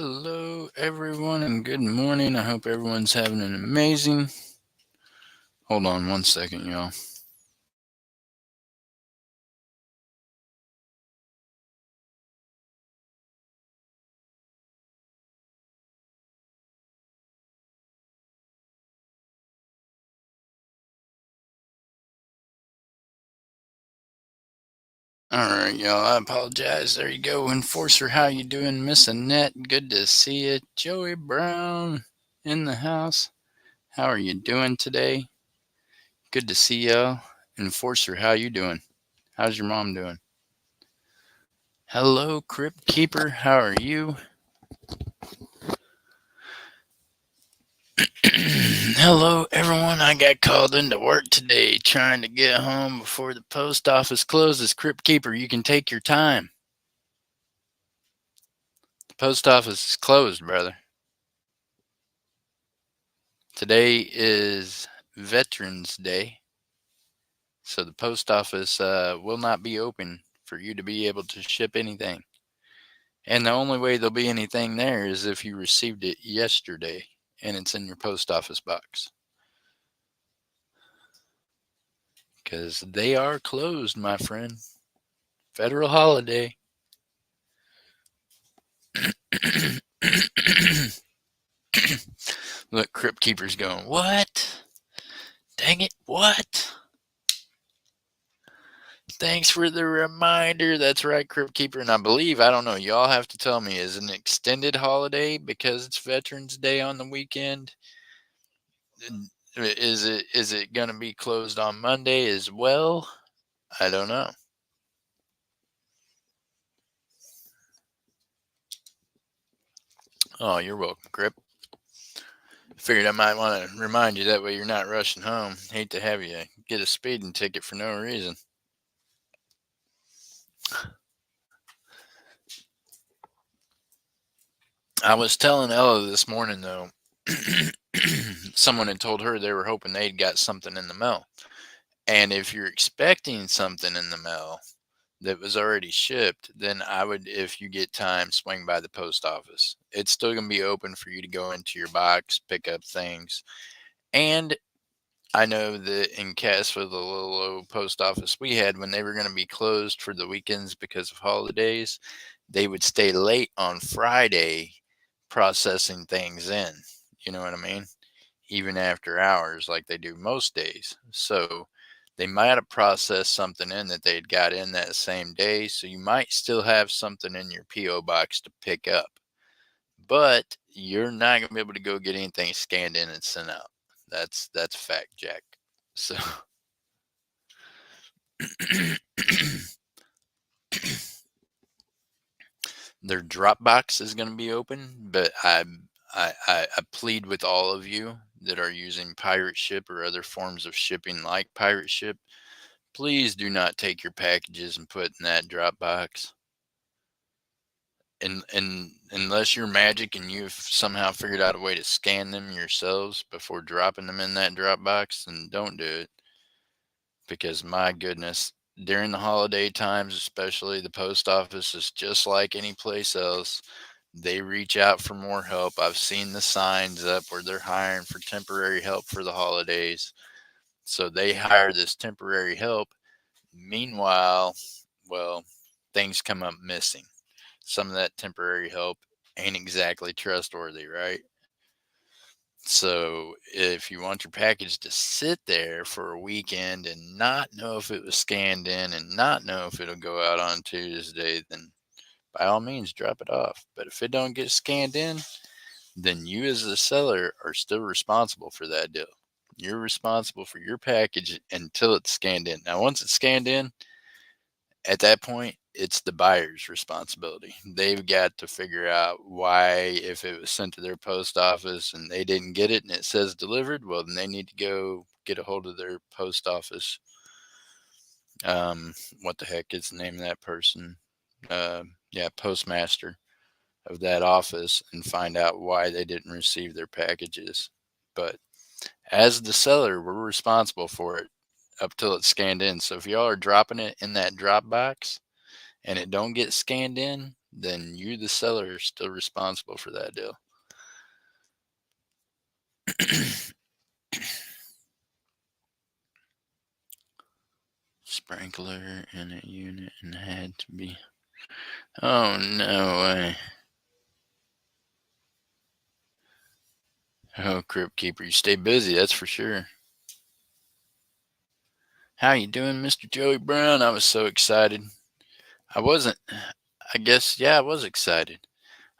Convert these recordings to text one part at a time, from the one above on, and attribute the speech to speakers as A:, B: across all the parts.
A: Hello, everyone, and good morning. I hope everyone's having an amazing. Hold on one second, y'all. All right, y'all. I apologize. There you go. Enforcer, how you doing? Miss Annette, good to see you. Joey Brown in the house. How are you doing today? Good to see y'all. Enforcer, how you doing? How's your mom doing? Hello, Crypt Keeper. How are you? Hello, everyone. I got called into work today trying to get home before the post office closes. Crypt Keeper, you can take your time. The post office is closed, brother. Today is Veterans Day, so the post office will not be open for you to be able to ship anything. And the only way there'll be anything there is if you received it yesterday and it's in your post office box. Because they are closed, my friend. Federal holiday. Look, Crypt Keeper's going, what? Dang it, what? Thanks for the reminder. That's right, Crypt Keeper. And I believe, I don't know, y'all have to tell me, is an extended holiday because it's Veterans Day on the weekend? Is it going to be closed on Monday as well? I don't know. Oh, you're welcome, Crypt. Figured I might want to remind you that way you're not rushing home. Hate to have you get a speeding ticket for no reason. I was telling Ella this morning, though, someone had told her they were hoping they'd got something in the mail. And if you're expecting something in the mail that was already shipped, then I would, if you get time, swing by the post office. It's still going to be open for you to go into your box, pick up things. And I know that in Cassville, the little old post office we had, when they were going to be closed for the weekends because of holidays, they would stay late on Friday processing things in. You know what I mean? Even after hours, like they do most days. So they might have processed something in that they'd got in that same day. So you might still have something in your P.O. box to pick up. But you're not going to be able to go get anything scanned in and sent out. That's fact, Jack. So their Dropbox is going to be open, but I plead with all of you that are using Pirate Ship or other forms of shipping like Pirate Ship, please do not take your packages and put in that Dropbox. And unless you're magic and you've somehow figured out a way to scan them yourselves before dropping them in that Dropbox, then don't do it. Because my goodness, during the holiday times, especially, the post office is just like any place else. They reach out for more help. I've seen the signs up where they're hiring for temporary help for the holidays. So they hire this temporary help. Meanwhile, well, things come up missing. Some of that temporary help ain't exactly trustworthy, right? So if you want your package to sit there for a weekend and not know if it was scanned in and not know if it'll go out on Tuesday, then by all means drop it off. But if it don't get scanned in, then you as the seller are still responsible for that deal. You're responsible for your package until it's scanned in. Now, once it's scanned in, at that point, it's the buyer's responsibility. They've got to figure out why, if it was sent to their post office and they didn't get it and it says delivered, well, then they need to go get a hold of their post office. What the heck is the name of that person? Postmaster of that office, and find out why they didn't receive their packages. But as the seller, we're responsible for it up till it's scanned in. So if y'all are dropping it in that Dropbox and it don't get scanned in, then you, the seller, are still responsible for that deal. Sprinkler in a unit and had to be. Oh, no way. Oh, Crypt Keeper, you stay busy, that's for sure. How you doing, Mr. Joey Brown? I was so excited. I wasn't. I guess, yeah, I was excited.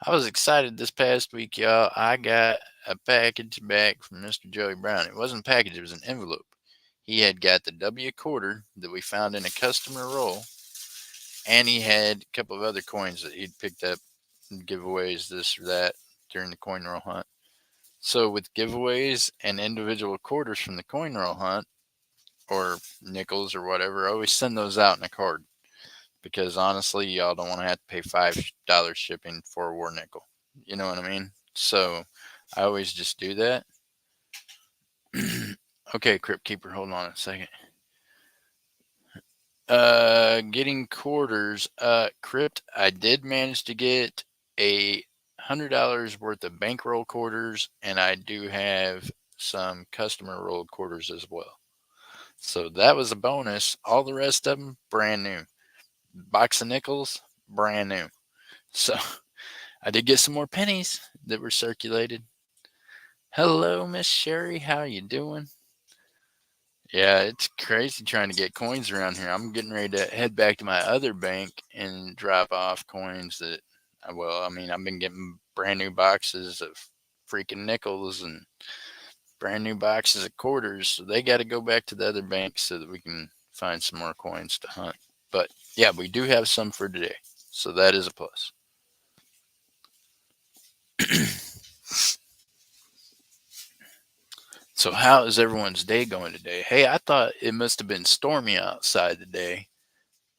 A: I was excited this past week, y'all. I got a package back from Mr. Joey Brown. It wasn't a package, it was an envelope. He had got the W quarter that we found in a customer roll, and he had a couple of other coins that he'd picked up in giveaways, this or that, during the coin roll hunt. So, with giveaways and individual quarters from the coin roll hunt, or nickels or whatever, I always send those out in a card. Because honestly, y'all don't want to have to pay $5 shipping for a war nickel. You know what I mean? So I always just do that. Okay, Crypt Keeper, hold on a second. Getting quarters. Crypt, I did manage to get $100 worth of bankroll quarters, and I do have some customer rolled quarters as well. So that was a bonus. All the rest of them, brand new. Box of nickels, brand new. So I did get some more pennies that were circulated. Hello, Miss Sherry. How you doing? Yeah, it's crazy trying to get coins around here. I'm getting ready to head back to my other bank and drop off coins that, well, I mean, I've been getting brand new boxes of freaking nickels and brand new boxes of quarters. So they got to go back to the other bank so that we can find some more coins to hunt. But yeah, we do have some for today. So that is a plus. So how is everyone's day going today? Hey, I thought it must have been stormy outside today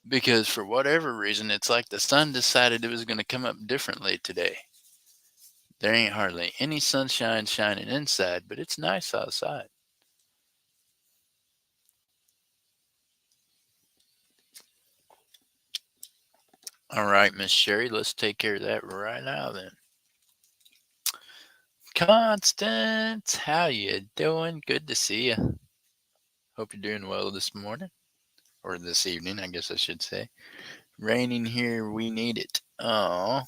A: because for whatever reason, it's like the sun decided it was going to come up differently today. There ain't hardly any sunshine shining inside, but it's nice outside. All right, Miss Sherry, let's take care of that right now then. Constance, how you doing? Good to see you. Hope you're doing well this morning. Or this evening, I guess I should say. Raining here, we need it. Oh.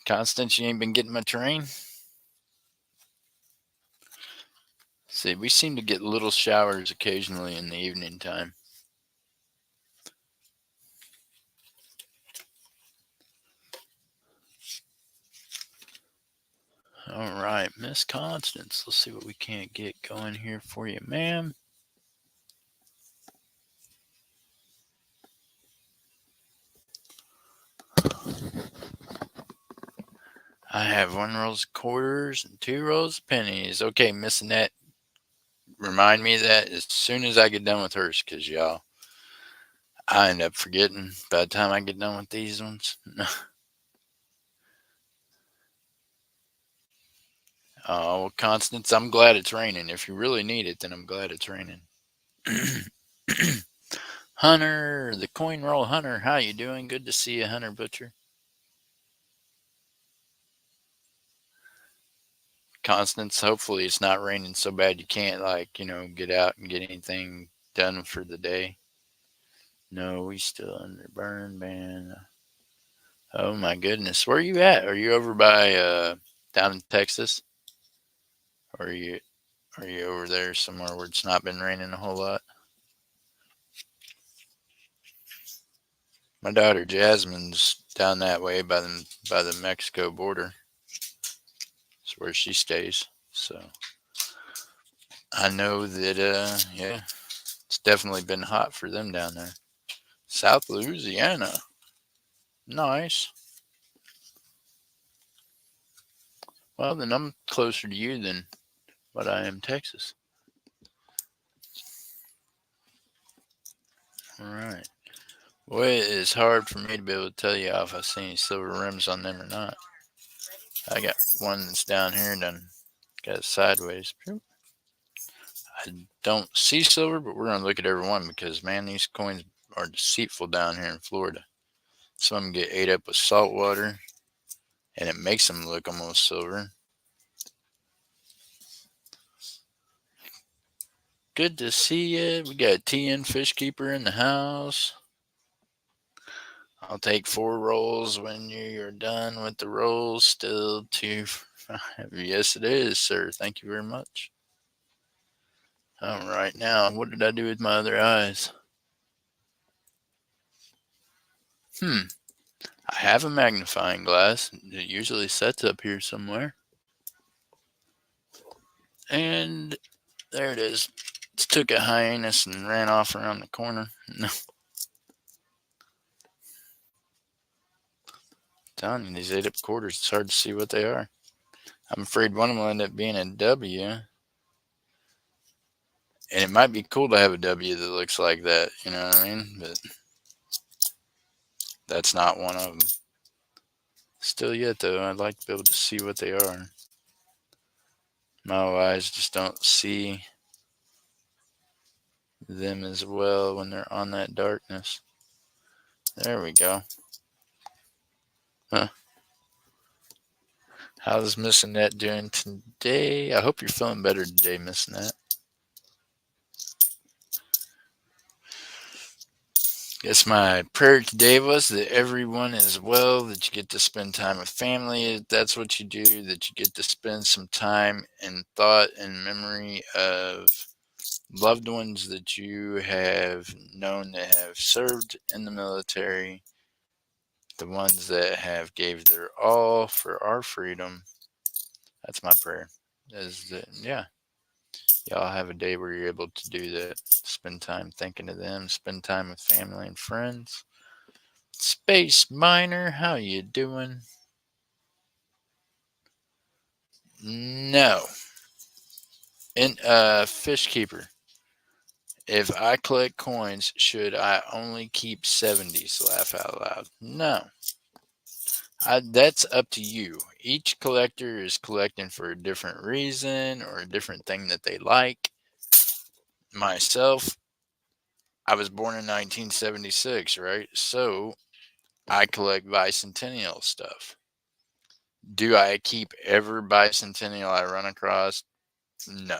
A: Constance, you ain't been getting much rain? See, we seem to get little showers occasionally in the evening time. All right, Miss Constance, let's see what we can't get going here for you, ma'am. I have 1 roll of quarters and 2 rolls of pennies. Okay, Miss Annette, remind me of that as soon as I get done with hers, because y'all, I end up forgetting by the time I get done with these ones. Oh, well, Constance, I'm glad it's raining. If you really need it, then I'm glad it's raining. Hunter, the coin roll Hunter, how you doing? Good to see you, Hunter Butcher. Constance, hopefully it's not raining so bad you can't, like, get out and get anything done for the day. No, we still under burn ban. Oh my goodness, where are you at? Are you over by down in Texas? Or are you over there somewhere where it's not been raining a whole lot? My daughter Jasmine's down that way by the Mexico border. That's where she stays. So I know that yeah, it's definitely been hot for them down there. South Louisiana. Nice. Well, then I'm closer to you than what I am Texas. All right. Well, it is hard for me to be able to tell you if I see any silver rims on them or not. I got one that's down here and then got it sideways. I don't see silver, but we're going to look at every one because, man, these coins are deceitful down here in Florida. Some of them get ate up with salt water, and it makes them look almost silver. Good to see you. We got TN Fish Keeper in the house. I'll take 4 rolls when you're done with the rolls. Still 2. Yes, it is, sir. Thank you very much. All right, now, what did I do with my other eyes? I have a magnifying glass. It usually sets up here somewhere. And there it is. Just took a hiatus and ran off around the corner. No. Telling you, these 8-up quarters, it's hard to see what they are. I'm afraid one of them will end up being a W. And it might be cool to have a W that looks like that, you know what I mean? But that's not one of them. Still yet, though, I'd like to be able to see what they are. My eyes just don't see them as well when they're on that darkness. There we go. Huh. How's Missing That doing today? I hope you're feeling better today, Missing That. Guess my prayer today was that everyone is well, that you get to spend time with family, if that's what you do, that you get to spend some time in thought and memory of loved ones that you have known that have served in the military, the ones that have gave their all for our freedom. That's my prayer. Is that, yeah, y'all have a day where you're able to do that. Spend time thinking of them, spend time with family and friends. Space Miner, how you doing? No. In Fish Keeper. If I collect coins, should I only keep 70s? Laugh out loud. No. That's up to you. Each collector is collecting for a different reason or a different thing that they like. Myself, I was born in 1976, right? So I collect bicentennial stuff. Do I keep every bicentennial I run across? No.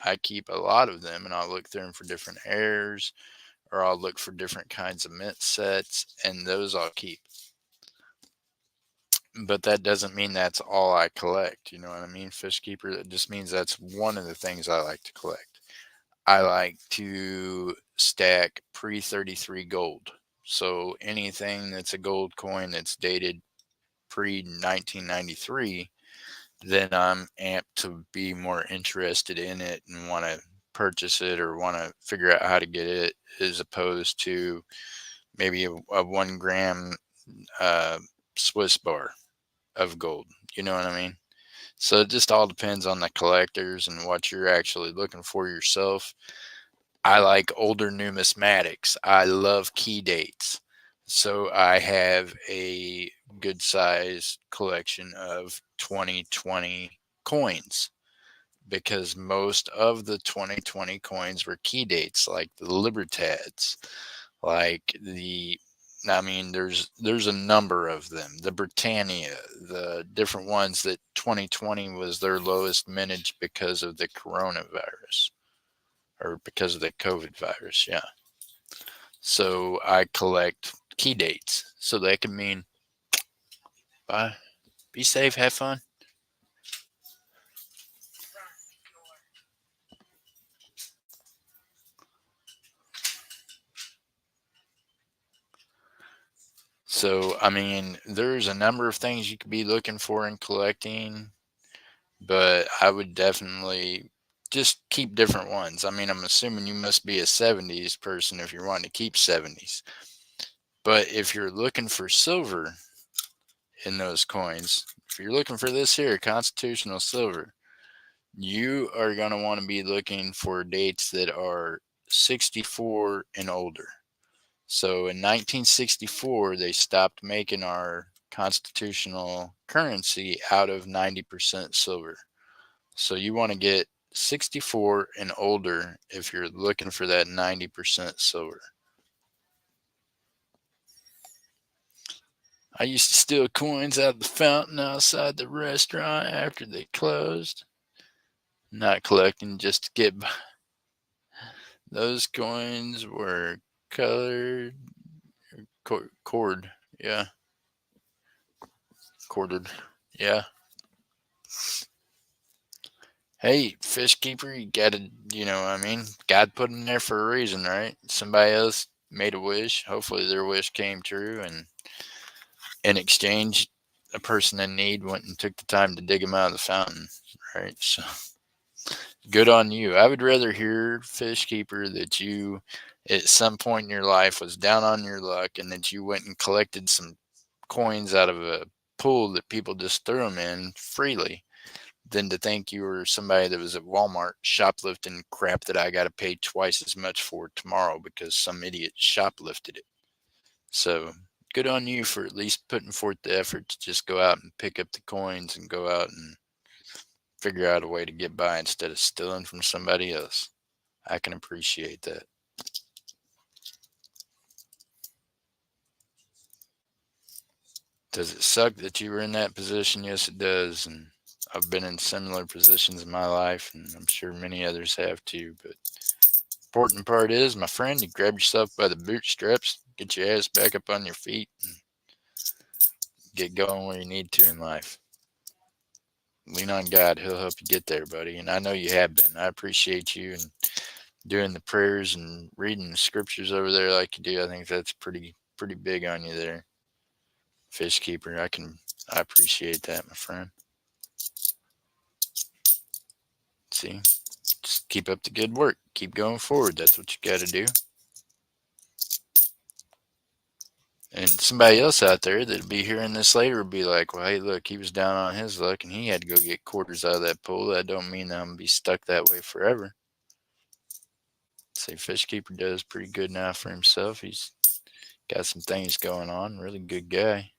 A: I keep a lot of them, and I'll look through them for different errors, or I'll look for different kinds of mint sets, and those I'll keep. But that doesn't mean that's all I collect. You know what I mean? Fish Keeper, it just means that's one of the things I like to collect. I like to stack pre-33 gold. So anything that's a gold coin that's dated pre-1993, then I'm amped to be more interested in it and want to purchase it or want to figure out how to get it, as opposed to maybe a 1 gram Swiss bar of gold. You know what I mean? So it just all depends on the collectors and what you're actually looking for yourself. I like older numismatics. I love key dates. So I have a good size collection of 2020 coins, because most of the 2020 coins were key dates, like the Libertads, like there's a number of them. The Britannia, the different ones that 2020 was their lowest mintage because of the coronavirus or because of the COVID virus. Yeah. So I collect key dates. So that can mean bye, be safe, have fun. So, there's a number of things you could be looking for in collecting, but I would definitely just keep different ones. I'm assuming you must be a 70s person if you're wanting to keep 70s. But if you're looking for silver in those coins, if you're looking for this here, constitutional silver, you are going to want to be looking for dates that are 64 and older. So in 1964, they stopped making our constitutional currency out of 90% silver. So you want to get 64 and older if you're looking for that 90% silver. I used to steal coins out of the fountain outside the restaurant after they closed. Not collecting just to get by. Those coins were colored cord. Yeah, corded. Yeah. Hey, fish keeper, you gotta, what I mean? God put them there for a reason, right? Somebody else made a wish. Hopefully their wish came true. And in exchange, a person in need went and took the time to dig them out of the fountain, right? So good on you. I would rather hear, fish keeper, that you at some point in your life was down on your luck and that you went and collected some coins out of a pool that people just threw them in freely, than to think you were somebody that was at Walmart shoplifting crap that I got to pay twice as much for tomorrow because some idiot shoplifted it. So good on you for at least putting forth the effort to just go out and pick up the coins and go out and figure out a way to get by instead of stealing from somebody else. I can appreciate that. Does it suck that you were in that position? Yes, it does. And I've been in similar positions in my life, and I'm sure many others have too. But important part is, my friend, you grab yourself by the bootstraps, get your ass back up on your feet, and get going where you need to in life. Lean on God. He'll help you get there, buddy. And I know you have been. I appreciate you and doing the prayers and reading the scriptures over there like you do. I think that's pretty big on you there, fish keeper. I appreciate that, my friend. See, just keep up the good work. Keep going forward. That's what you got to do. And somebody else out there that'll be hearing this later will be like, well, hey, look, he was down on his luck and he had to go get quarters out of that pool. That don't mean that I'm going to be stuck that way forever. Say fish keeper does pretty good now for himself. He's got some things going on. Really good guy.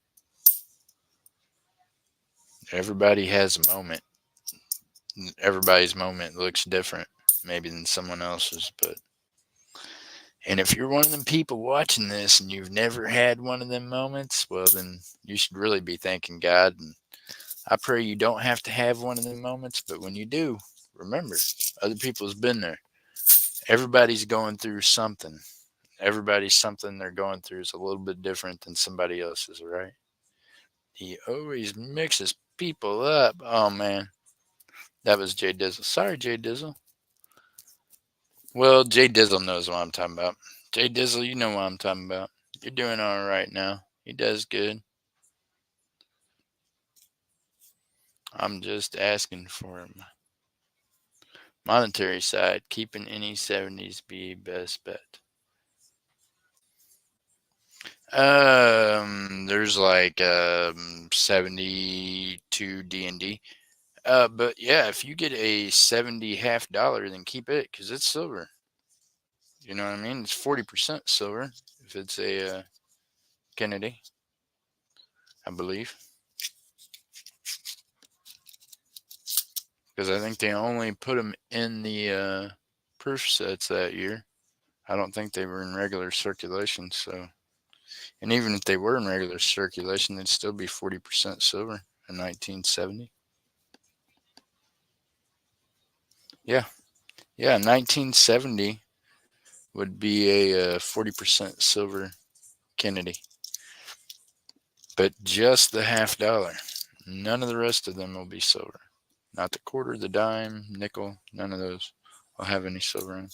A: Everybody has a moment. Everybody's moment looks different maybe than someone else's, but and if you're one of them people watching this and you've never had one of them moments, well, then you should really be thanking God. And I pray you don't have to have one of them moments, but when you do, remember, other people's been there. Everybody's going through something. Everybody's something they're going through is a little bit different than somebody else's, right? He always mixes people up. Oh, man. That was Jay Dizzle. Sorry, Jay Dizzle. Well, Jay Dizzle knows what I'm talking about. Jay Dizzle, you know what I'm talking about. You're doing all right now. He does good. I'm just asking for him. Monetary side, keeping any 70s be best bet. There's like 72 D&D. But yeah, if you get a 70 half dollar, then keep it because it's silver. You know what I mean? It's 40% silver if it's a Kennedy, I believe. Because I think they only put them in the proof sets that year. I don't think they were in regular circulation. So, and even if they were in regular circulation, they'd still be 40% silver in 1970. Yeah, yeah, 1970 would be a 40% silver Kennedy, but just the half dollar. None of the rest of them will be silver. Not the quarter, the dime, nickel, none of those will have any silver in.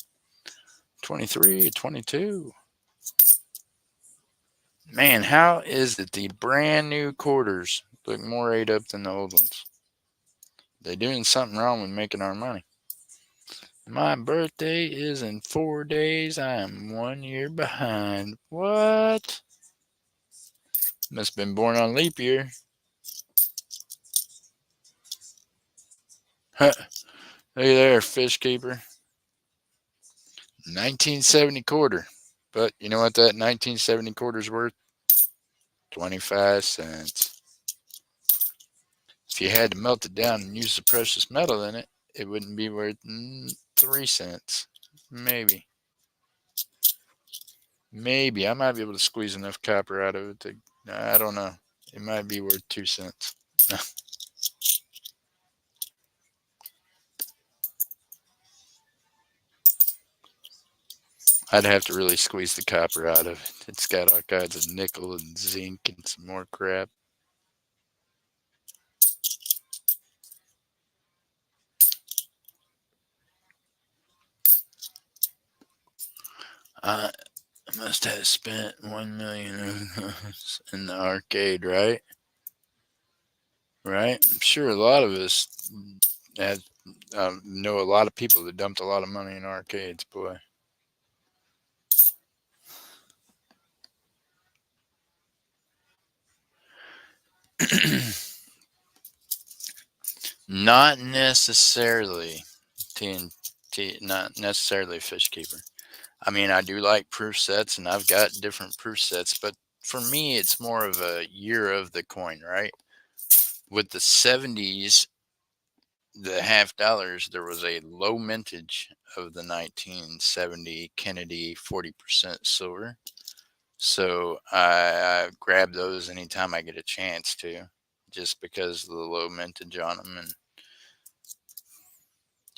A: 23, 22. Man, how is it the brand new quarters look more ate up than the old ones? They're doing something wrong with making our money. My birthday is in 4 days. I am 1 year behind. What? Must have been born on leap year. Huh. Look at there, fish keeper. 1970 quarter. But you know what that 1970 quarter's worth? 25 cents. If you had to melt it down and use the precious metal in it, it wouldn't be worth 3 cents. Maybe. Maybe. I might be able to squeeze enough copper out of it to, I don't know. It might be worth 2 cents. I'd have to really squeeze the copper out of it. It's got all kinds of nickel and zinc and some more crap. I must have spent 1 million in the arcade, right? Right? I'm sure a lot of us have, know a lot of people that dumped a lot of money in arcades, boy. Not necessarily TNT, not necessarily fish keeper. I mean, I do like proof sets, and I've got different proof sets, but for me, it's more of a year of the coin, right? With the 70s, the half dollars, there was a low mintage of the 1970 Kennedy 40% silver. So I grab those anytime I get a chance to, just because of the low mintage on them. And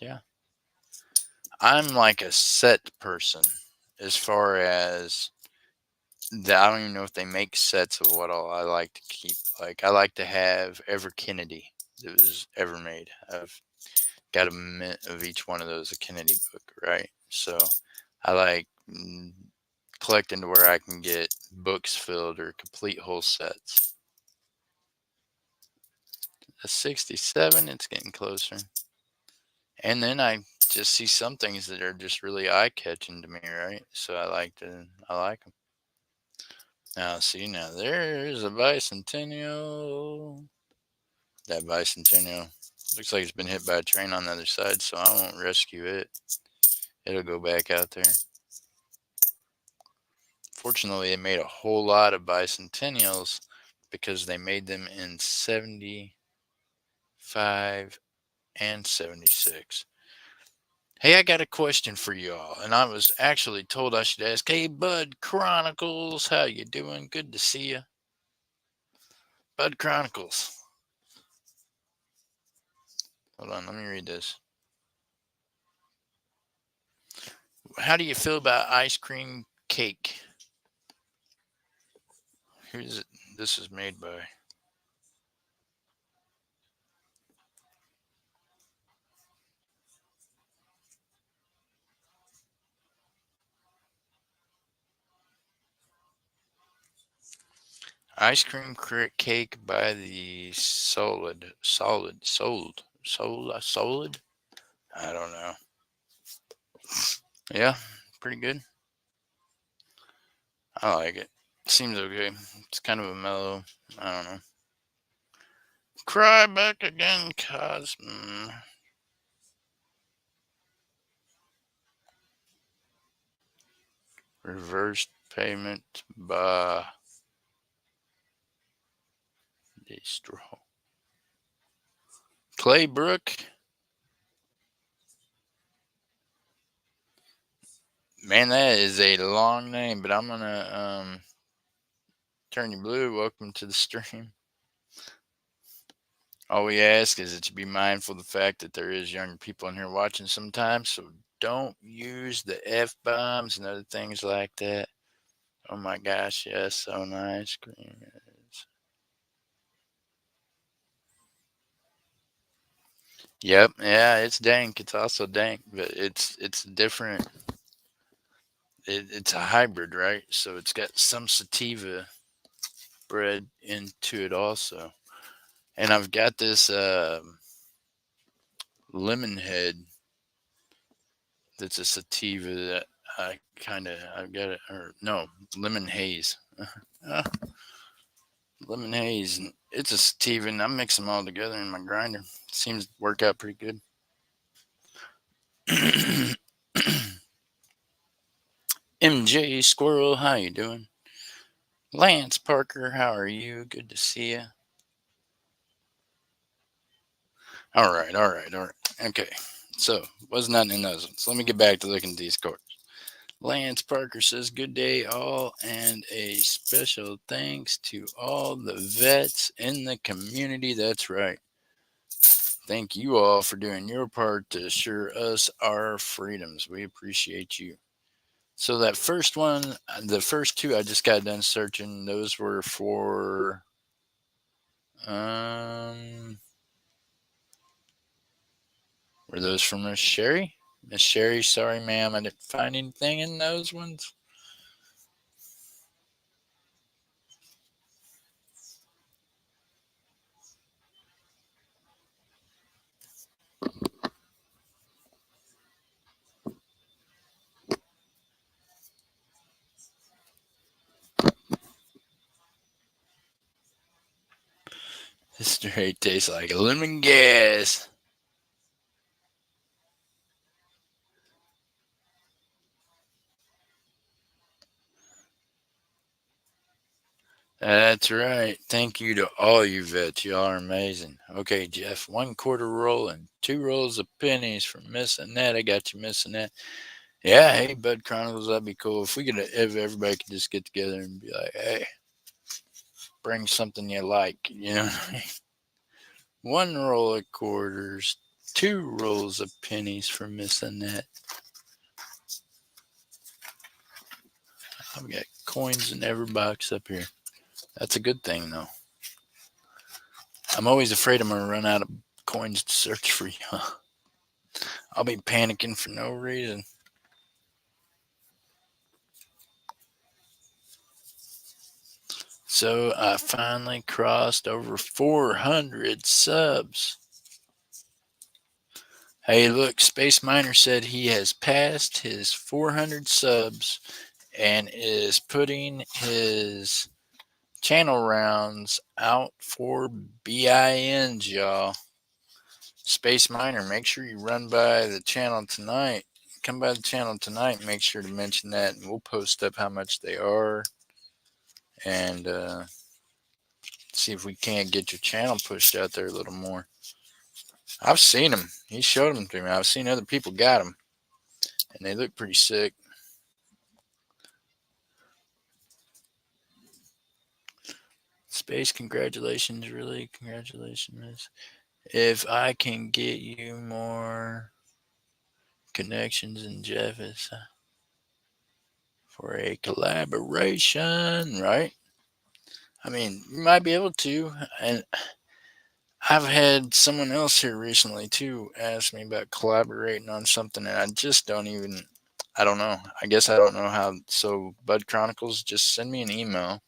A: yeah, I'm like a set person as far as I don't even know if they make sets of what all I like to keep. Like I like to have every Kennedy that was ever made. I've got a mint of each one of those a Kennedy book, right? So I like collecting to where I can get books filled or complete whole sets. A 67, it's getting closer. And then I just see some things that are just really eye catching to me, right? So I like them. Now, see, now there's a bicentennial. That bicentennial looks like it's been hit by a train on the other side, so I won't rescue it. It'll go back out there. Fortunately, they made a whole lot of bicentennials because they made them in 75 and 76. Hey, I got a question for y'all, and I was actually told I should ask. Hey, Bud Chronicles, how you doing? Good to see you. Bud Chronicles. Hold on, let me read this. How do you feel about ice cream cake? Here's it. This is made by ice cream cake by the solid. I don't know. Yeah, pretty good. I like it. Seems okay. It's kind of a mellow. I don't know. Cry back again, Cosmo. Reverse payment by Distro. Claybrook. Man, that is a long name, but I'm gonna turn you blue. Welcome to the stream. All we ask is that you be mindful of the fact that there is younger people in here watching sometimes, so don't use the F bombs and other things like that. Oh my gosh, yes, so nice. Cream. Yep, yeah, it's dank. It's also dank, but it's different. It's a hybrid, right? So it's got some sativa bred into it also. And I've got this lemon head that's a sativa that I've got it, or no, lemon haze. Uh, lemon haze. And it's a sativa, and I mix them all together in my grinder. Seems to work out pretty good. MJ Squirrel, how you doing? Lance Parker, how are you? Good to see you. All right, all right, all right. Okay, so was nothing in those ones. Let me get back to looking at these cards. Lance Parker says, good day, all, and a special thanks to all the vets in the community. That's right. Thank you all for doing your part to assure us our freedoms. We appreciate you. So that first one, the first two I just got done searching, those were for were those from Miss Sherry? Miss Sherry, sorry ma'am, I didn't find anything in those ones. This straight tastes like lemon gas. That's right. Thank you to all you vets. Y'all are amazing. Okay, Jeff, 1/4 roll and 2 rolls of pennies for Miss Annette. I got you, Miss Annette. Yeah, hey, Bud Chronicles, that'd be cool. If everybody could just get together and be like, hey, bring something you like, you know what I mean? 1 roll of quarters, 2 rolls of pennies for Miss Annette. I've got coins in every box up here. That's a good thing, though. I'm always afraid I'm going to run out of coins to search for you. I'll be panicking for no reason. So I finally crossed over 400 subs. Hey, look, Space Miner said he has passed his 400 subs and is putting his channel rounds out for BINs, y'all. Space Miner, make sure you run by the channel tonight. Come by the channel tonight and make sure to mention that, and we'll post up how much they are and see if we can't get your channel pushed out there a little more. I've seen them. He showed them to me. I've seen other people got them, and they look pretty sick. Space, congratulations, really, congratulations. If I can get you more connections in Jeff's for a collaboration, right? I mean, you might be able to, and I've had someone else here recently too ask me about collaborating on something, and I just don't even. I don't know. I guess I don't know how. So, Bud Chronicles, just send me an email.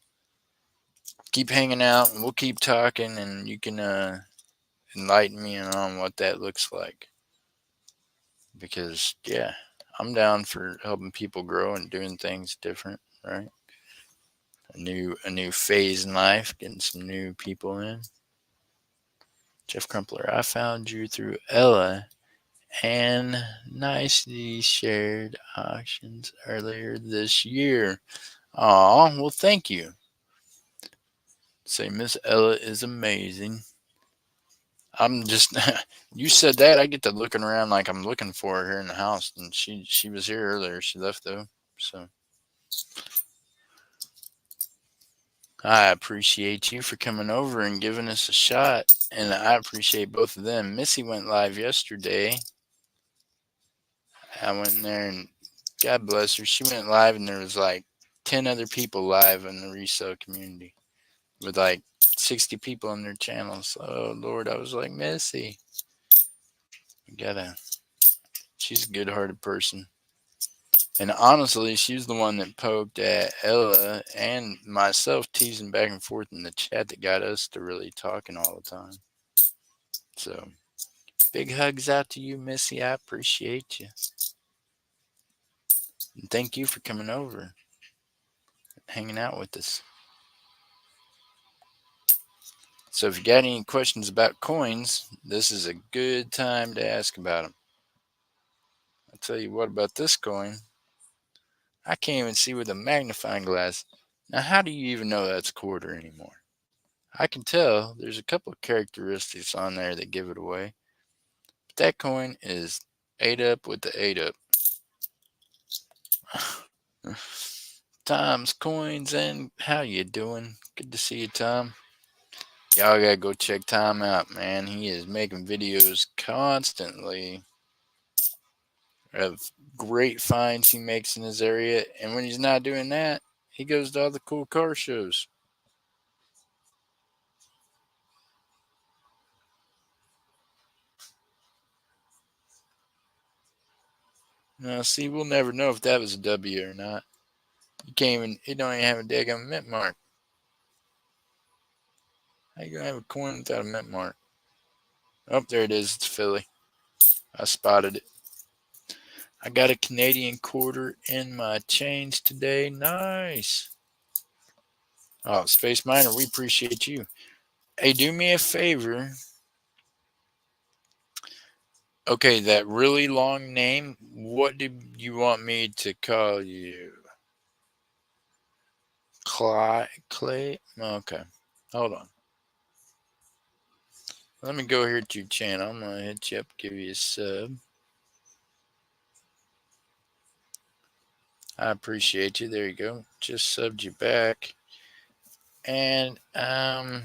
A: Keep hanging out, and we'll keep talking, and you can enlighten me on what that looks like. Because yeah, I'm down for helping people grow and doing things different, right? A new phase in life, getting some new people in. Jeff Crumpler, I found you through Ella and nicely shared auctions earlier this year. Aw, well, thank you. Say, Miss Ella is amazing. I'm just, you said that, I get to looking around like I'm looking for her here in the house, and she was here earlier. She left though, so I appreciate you for coming over and giving us a shot, and I appreciate both of them. Missy went live yesterday. I went in there and God bless her. She went live and there was like 10 other people live in the resale community with like 60 people on their channels. Oh Lord, I was like, Missy, she's a good hearted person. And honestly, she's the one that poked at Ella and myself, teasing back and forth in the chat, that got us to really talking all the time. So big hugs out to you, Missy. I appreciate you. And thank you for coming over and hanging out with us. So if you got any questions about coins, this is a good time to ask about them. I'll tell you what about this coin. I can't even see with a magnifying glass. Now, how do you even know that's a quarter anymore? I can tell there's a couple of characteristics on there that give it away. But that coin is 8 up with the 8 up. Tom's Coins, and how you doing? Good to see you, Tom. Y'all gotta go check Tom out, man. He is making videos constantly of great finds he makes in his area, and when he's not doing that, he goes to all the cool car shows. Now, see, we'll never know if that was a W or not. You can't even, it don't even have a daggum mint mark. How you gonna have a coin without a mint mark? Oh, there it is. It's Philly. I spotted it. I got a Canadian quarter in my change today. Nice. Oh, Space Miner, we appreciate you. Hey, do me a favor. Okay, that really long name, what do you want me to call you? Clay? Okay. Hold on. Let me go here to your channel. I'm going to hit you up, give you a sub. I appreciate you. There you go. Just subbed you back. And, well,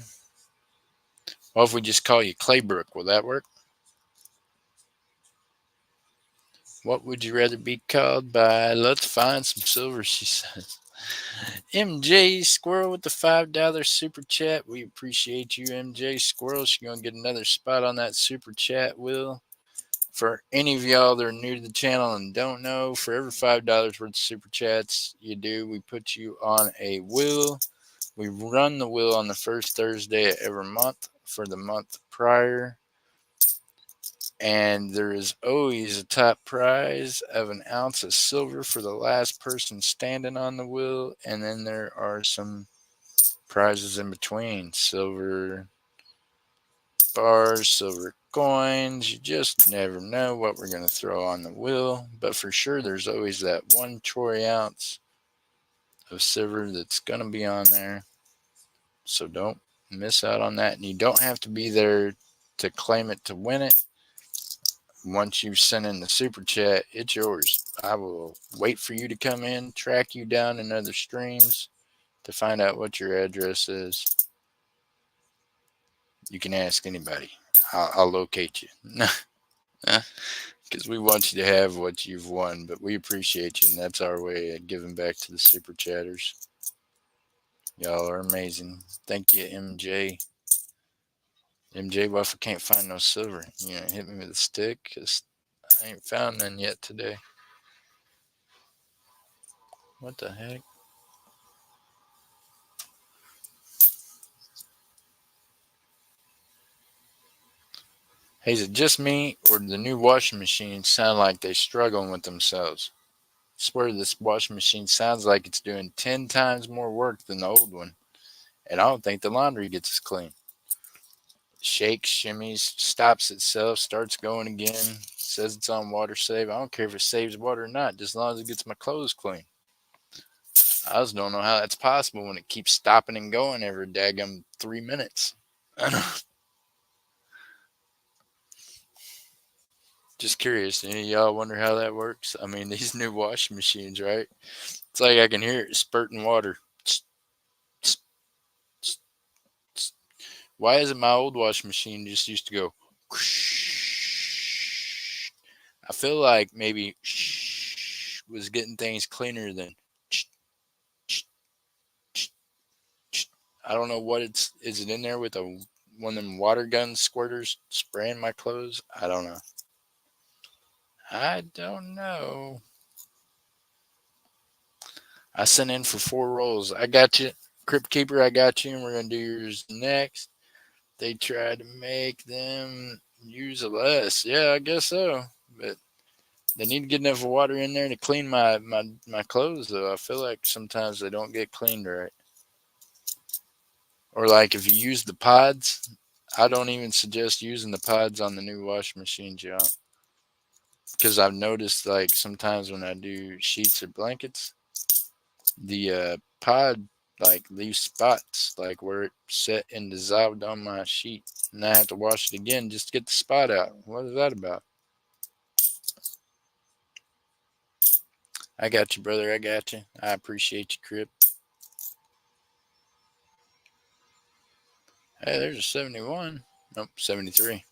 A: if we just call you Claybrook, will that work? What would you rather be called by? Let's find some silver, she says. MJ Squirrel with the $5 super chat. We appreciate you, MJ Squirrel. She's going to get another spot on that super chat wheel. For any of y'all that are new to the channel and don't know, for every $5 worth of super chats you do, we put you on a wheel. We run the wheel on the first Thursday of every month for the month prior. And there is always a top prize of an ounce of silver for the last person standing on the wheel. And then there are some prizes in between. Silver bars, silver coins. You just never know what we're going to throw on the wheel. But for sure, there's always that 1 troy ounce of silver that's going to be on there. So don't miss out on that. And you don't have to be there to claim it to win it. Once you send in the super chat, it's yours. I will wait for you to come in, track you down in other streams to find out what your address is. You can ask anybody. I'll locate you. Because we want you to have what you've won, but we appreciate you, and that's our way of giving back to the super chatters. Y'all are amazing. Thank you, MJ. MJ, well, if I can't find no silver, hit me with a stick, because I ain't found none yet today. What the heck? Hey, is it just me, or do the new washing machines sound like they're struggling with themselves? I swear this washing machine sounds like it's doing 10 times more work than the old one, and I don't think the laundry gets as clean. Shakes, shimmies, stops itself, starts going again, says it's on water save. I don't care if it saves water or not, just as long as it gets my clothes clean. I just don't know how that's possible when it keeps stopping and going every daggum 3 minutes. I don't. Just curious. Any of y'all wonder how that works? I mean, these new washing machines, right? It's like I can hear it spurting water. Why isn't my old washing machine just used to go? I feel like maybe was getting things cleaner than. I don't know what is it in there with one of them water gun squirters spraying my clothes? I don't know. I don't know. I sent in for 4 rolls. I got you. Crypt Keeper, I got you, and we're going to do yours next. They tried to make them use less. Yeah, I guess so. But they need to get enough water in there to clean my clothes, though. I feel like sometimes they don't get cleaned right. Or like if you use the pods, I don't even suggest using the pods on the new washing machines, y'all. Because I've noticed like sometimes when I do sheets or blankets, the pod like leaves spots like where it set and dissolved on my sheet, and I have to wash it again just to get the spot out. What is that about? I got you, brother. I got you. I appreciate you, Crip. Hey, there's a 71. Nope, 73.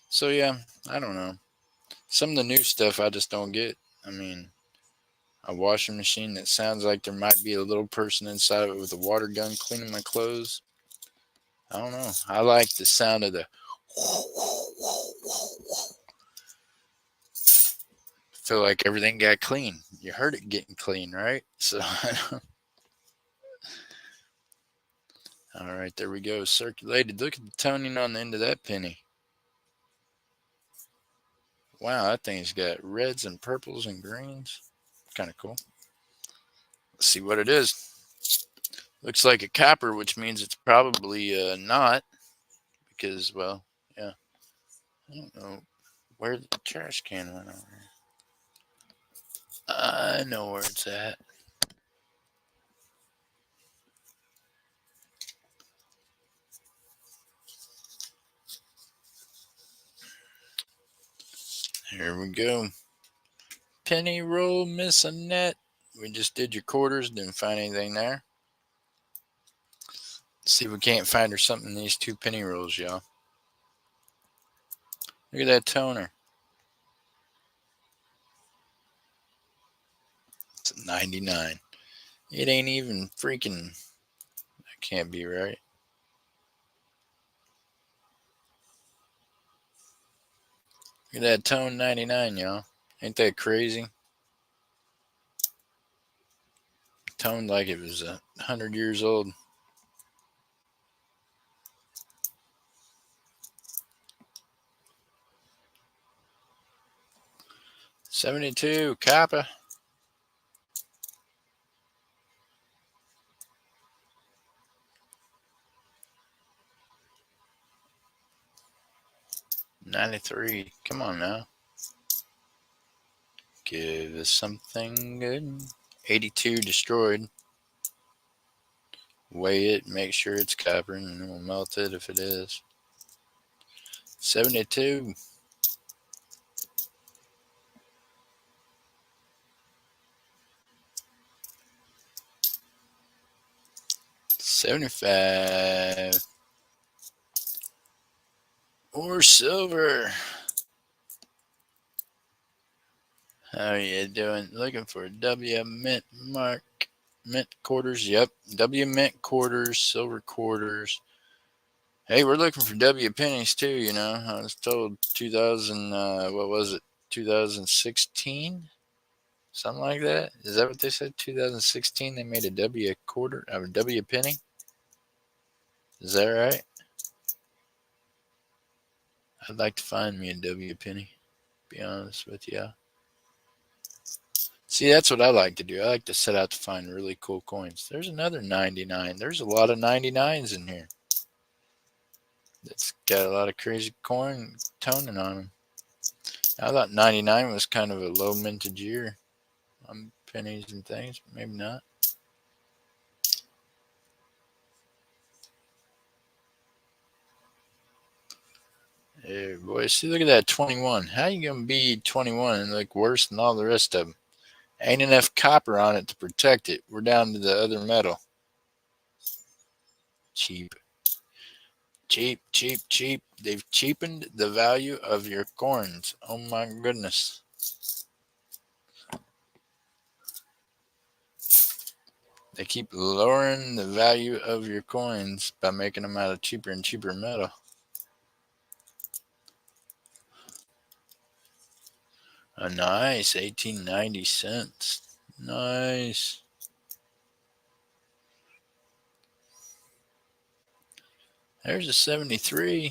A: So, yeah, I don't know. Some of the new stuff I just don't get. I mean, a washing machine that sounds like there might be a little person inside of it with a water gun cleaning my clothes. I don't know. I like the sound of the. Feel like everything got clean. You heard it getting clean, right? So, all right, there we go. Circulated. Look at the toning on the end of that penny. Wow, that thing's got reds and purples and greens. Kind of cool. Let's see what it is. Looks like a copper, which means it's probably not because, well, yeah. I don't know where the trash can went over. I know where it's at. Here we go. Penny roll, miss a net. We just did your quarters, didn't find anything there. Let's see if we can't find her something in these two penny rolls, y'all. Look at that toner. It's a 99. It ain't even freaking. That can't be right. Look at that tone 99, y'all. Ain't that crazy? Toned like it was 100 years old. $72, Kappa. $93. Come on now. Give us something good. 82 destroyed. Weigh it, make sure it's copper, and then we'll melt it if it is. 72. $75. Or silver. How you doing? Looking for a W mint mark. Mint quarters. Yep. W mint quarters, silver quarters. Hey, we're looking for W pennies too, you know. I was told 2000, what was it? 2016? Something like that. Is that what they said? 2016 they made a W quarter, a W penny? Is that right? I'd like to find me a W penny, be honest with you. See, that's what I like to do. I like to set out to find really cool coins. There's another 99. There's a lot of 99s in here. It's got a lot of crazy coin toning on them. I thought 99 was kind of a low mintage year on pennies and things. Maybe not. Hey, boy, see, look at that 21. How you going to be 21 and look worse than all the rest of them? Ain't enough copper on it to protect it. We're down to the other metal. Cheap. Cheap, cheap, cheap. They've cheapened the value of your coins. Oh my goodness. They keep lowering the value of your coins by making them out of cheaper and cheaper metal. A nice 18.90 cents. Nice. There's a 73.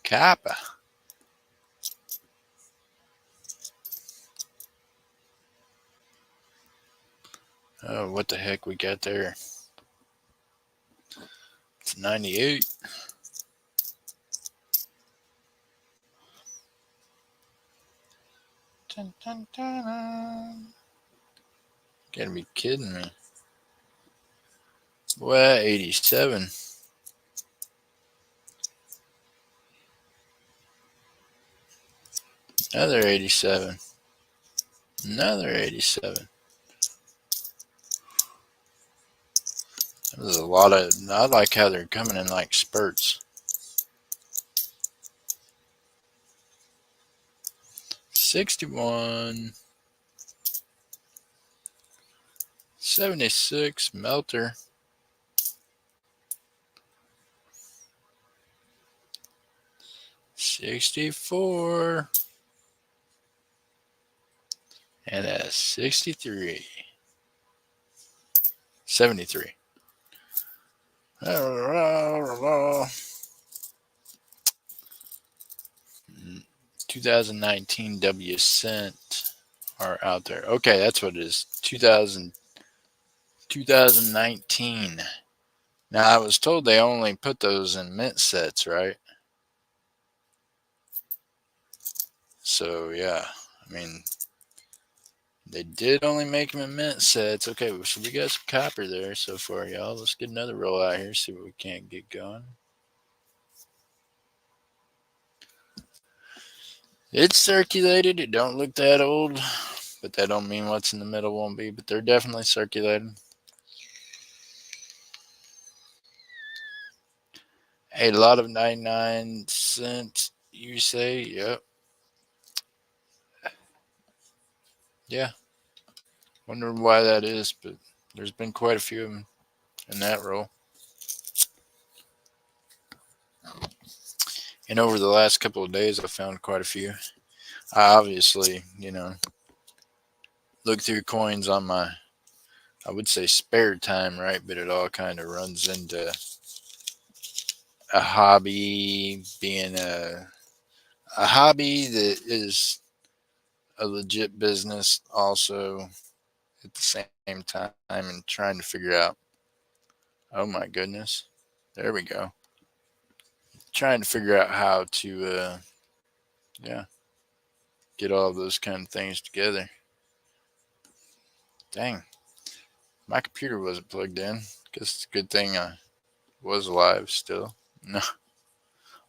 A: Kappa. Oh, what the heck we got there? It's 98. Dun, dun, dun, dun. Gotta be kidding me. Well, 87. Another 87. Another 87. There's a lot of. I like how they're coming in like spurts. 61. 76. Melter. 64. And a 63. 73. 2019 W Cent are out there. Okay, that's what it is. 2019. Now, I was told they only put those in mint sets, right? So, yeah. I mean, they did only make them in mint sets. Okay, so we got some copper there so far, y'all. Let's get another roll out here, see what we can't get going. It's circulated. It don't look that old, but that don't mean what's in the middle won't be. But they're definitely circulating. A lot of 99 cents, you say? Yep. Yeah. Wonder why that is, but there's been quite a few of them in that roll. And over the last couple of days, I found quite a few. I obviously, look through coins on my, I would say spare time, right? But it all kind of runs into a hobby being a hobby that is a legit business also at the same time, and trying to figure out, oh my goodness, there we go. Trying to figure out how to, yeah, get all those kind of things together. Dang, my computer wasn't plugged in. Guess it's a good thing I was alive still. No,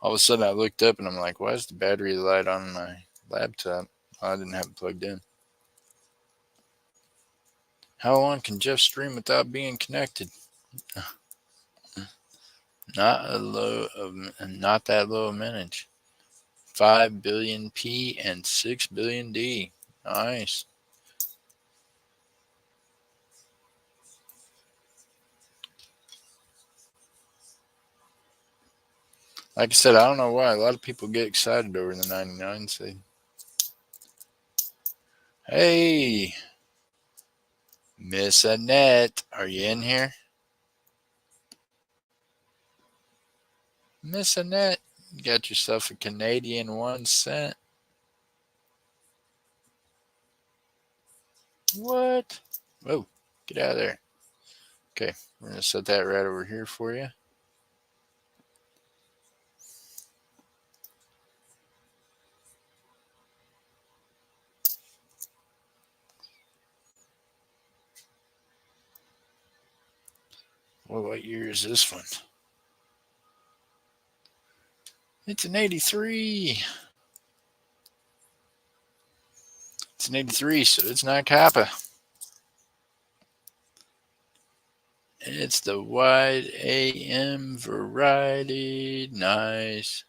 A: all of a sudden I looked up and I'm like, why is the battery light on my laptop? Oh, I didn't have it plugged in. How long can Jeff stream without being connected? Not that low a minute. 5 billion P and 6 billion D. Nice. Like I said, I don't know why. A lot of people get excited over the 99s. Hey, Miss Annette, are you in here? Miss Annette, you got yourself a Canadian 1 cent. What? Whoa, get out of there. Okay, we're going to set that right over here for you. Well, what year is this one? It's an 83. It's an 83, so it's not Kappa. It's the wide AM variety. Nice.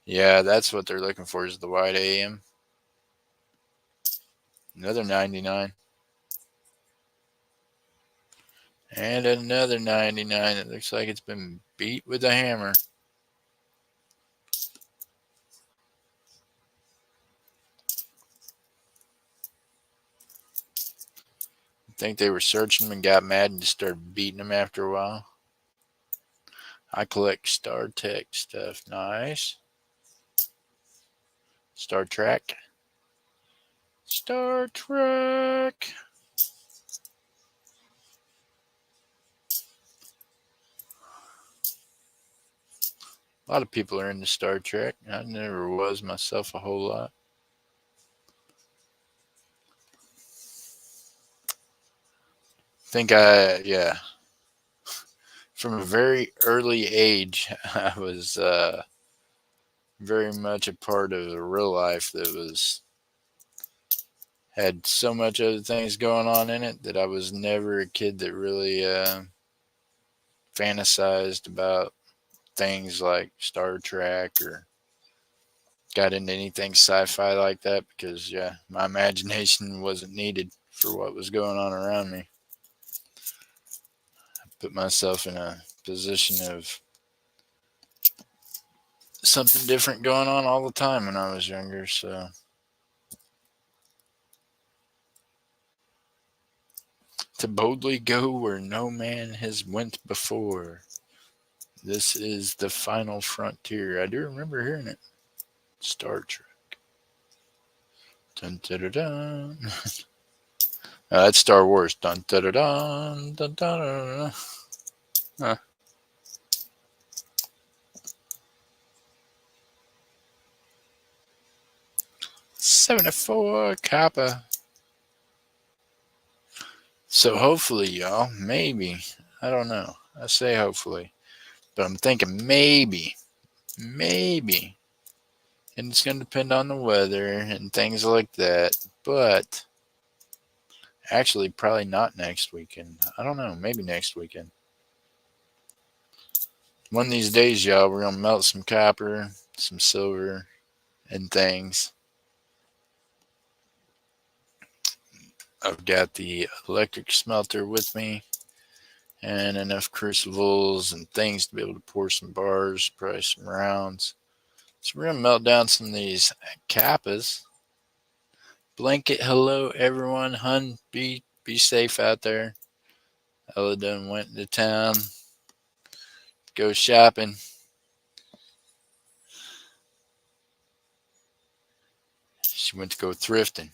A: Yeah, that's what they're looking for, is the wide AM. Another 99. And another 99. It looks like it's been beat with a hammer. I think they were searching them and got mad and just started beating them after a while. I collect Star Trek stuff. Nice. Star Trek. Star Trek. A lot of people are into Star Trek. I never was myself a whole lot. Yeah. From a very early age, I was very much a part of the real life that was had so much other things going on in it that I was never a kid that really fantasized about things like Star Trek or got into anything sci-fi like that because yeah, my imagination wasn't needed for what was going on around me. I put myself in a position of something different going on all the time when I was younger, so to boldly go where no man has went before. This is the final frontier. I do remember hearing it. Star Trek. Dun, dun, dun, dun. That's Star Wars. Dun, dun, dun, dun, dun, dun, dun. Huh. 74 Kappa. So hopefully, y'all, maybe. I don't know. I say hopefully. But I'm thinking maybe. Maybe. And it's going to depend on the weather and things like that. But actually, probably not next weekend. I don't know. Maybe next weekend. One of these days, y'all, we're going to melt some copper, some silver, and things. I've got the electric smelter with me and enough crucibles and things to be able to pour some bars, probably some rounds. So we're going to melt down some of these kappas. Blanket hello, everyone. Hun, be safe out there. Ella done went to town. Go shopping. She went to go thrifting.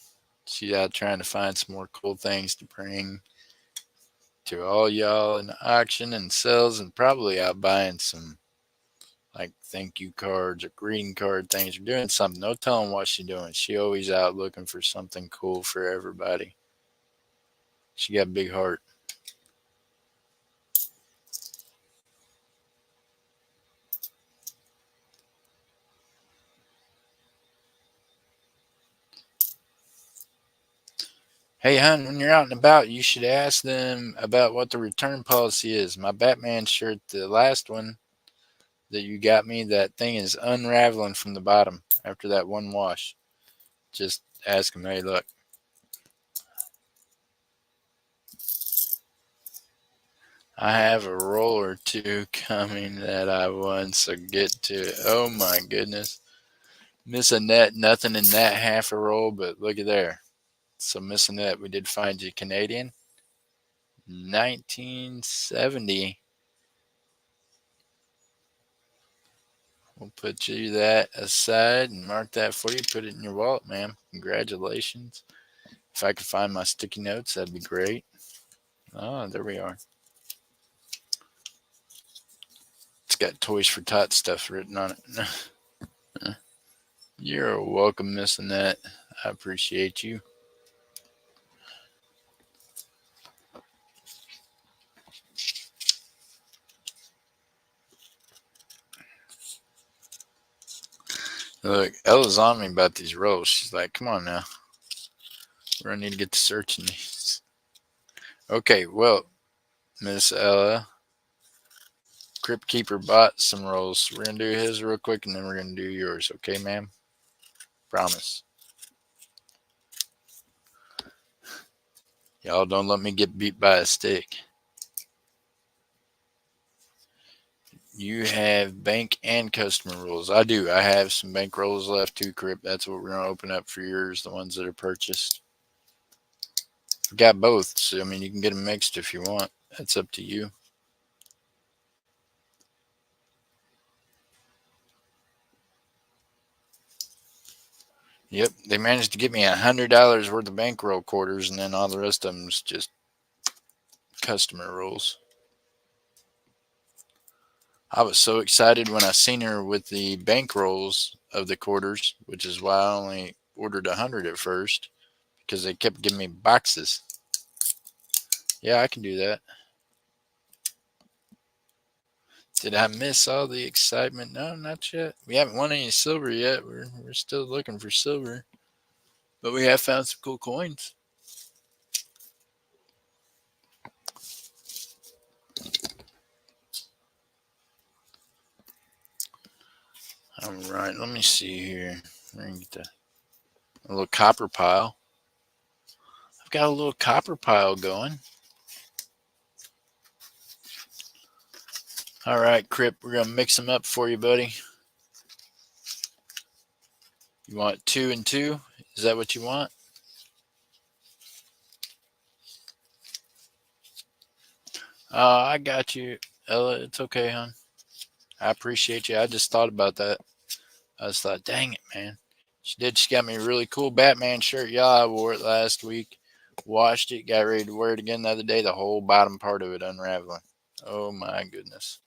A: She's out trying to find some more cool things to bring to all y'all in the auction and sales, and probably out buying some like thank you cards or greeting card things or doing something. No telling what she's doing. She always out looking for something cool for everybody. She got a big heart. Hey, hun, when you're out and about, you should ask them about what the return policy is. My Batman shirt, the last one that you got me, that thing is unraveling from the bottom after that one wash. Just ask them, hey, look. I have a roll or two coming that I won, so get to it. Oh my goodness. Miss Annette, nothing in that half a roll, but look at there. So Miss Annette, we did find you Canadian. 1970. We'll put you that aside and mark that for you. Put it in your wallet, ma'am. Congratulations. If I could find my sticky notes, that'd be great. Oh, there we are. It's got Toys for Tots stuff written on it. You're welcome, Miss Annette. I appreciate you. Look, Ella's on me about these rolls. She's like, come on now. We're going to need to get to searching these. Okay, well, Miss Ella, Crypt Keeper bought some rolls. We're going to do his real quick and then we're going to do yours. Okay, ma'am? Promise. Y'all don't let me get beat by a stick. You have bank and customer rules. I do. I have some bank rolls left too, Crypt. That's what we're going to open up for yours, the ones that are purchased. I've got both, so I mean, you can get them mixed if you want. That's up to you. Yep, they managed to get me $100 worth of bankroll quarters, and then all the rest of them's just customer rules. I was so excited when I seen her with the bankrolls of the quarters, which is why I only ordered 100 at first, because they kept giving me boxes. Yeah, I can do that. Did I miss all the excitement? No, not yet. We haven't won any silver yet. We're still looking for silver. But we have found some cool coins. All right, let me see here. We're gonna get a little copper pile. I've got a little copper pile going. All right, Crip, we're gonna mix them up for you, buddy. You want 2 and 2? Is that what you want? I got you, Ella. It's okay, hon. I appreciate you. I just thought about that. I just thought, dang it, man. She did. She got me a really cool Batman shirt. Yeah, I wore it last week. Washed it. Got ready to wear it again the other day. The whole bottom part of it unraveling. Oh, my goodness.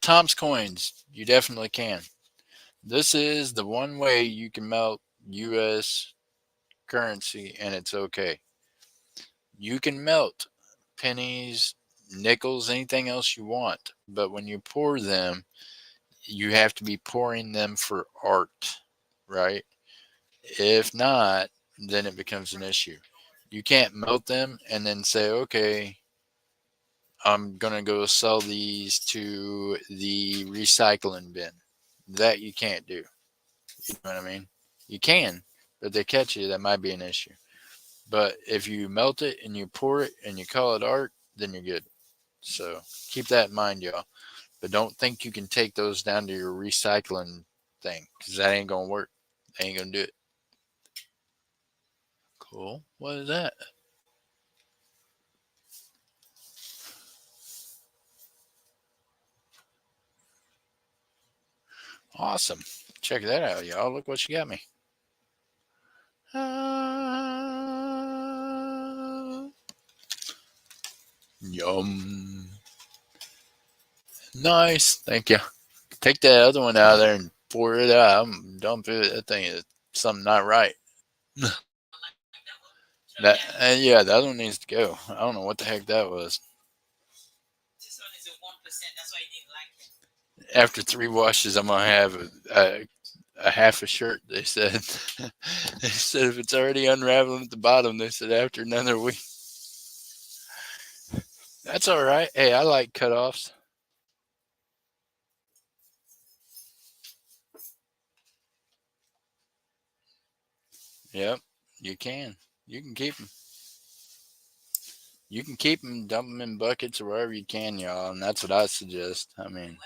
A: Tom's Coins. You definitely can. This is the one way you can melt U.S. currency, and it's okay. You can melt pennies, nickels, anything else you want, but when you pour them, you have to be pouring them for art, right? If not, then it becomes an issue. You can't melt them and then say, okay, I'm going to go sell these to the recycling bin. That you can't do. You know what I mean? You can, but they catch you, that might be an issue. But if you melt it and you pour it and you call it art, then you're good. So keep that in mind, y'all. But don't think you can take those down to your recycling thing, because that ain't going to work. They ain't going to do it. Cool. What is that? Awesome. Check that out, y'all. Look what you got me. Yum. Nice. Thank you. Take that other one out of there and pour it out. I'm dump it. That thing is something not right. That yeah, the other one needs to go. I don't know what the heck that was. After 3 washes, I'm gonna have a half a shirt. They said. They said if it's already unraveling at the bottom, they said after another week. That's all right. Hey, I like cutoffs. Yep, you can. You can keep them. You can keep them, dump them in buckets or wherever you can, y'all, and that's what I suggest. I mean,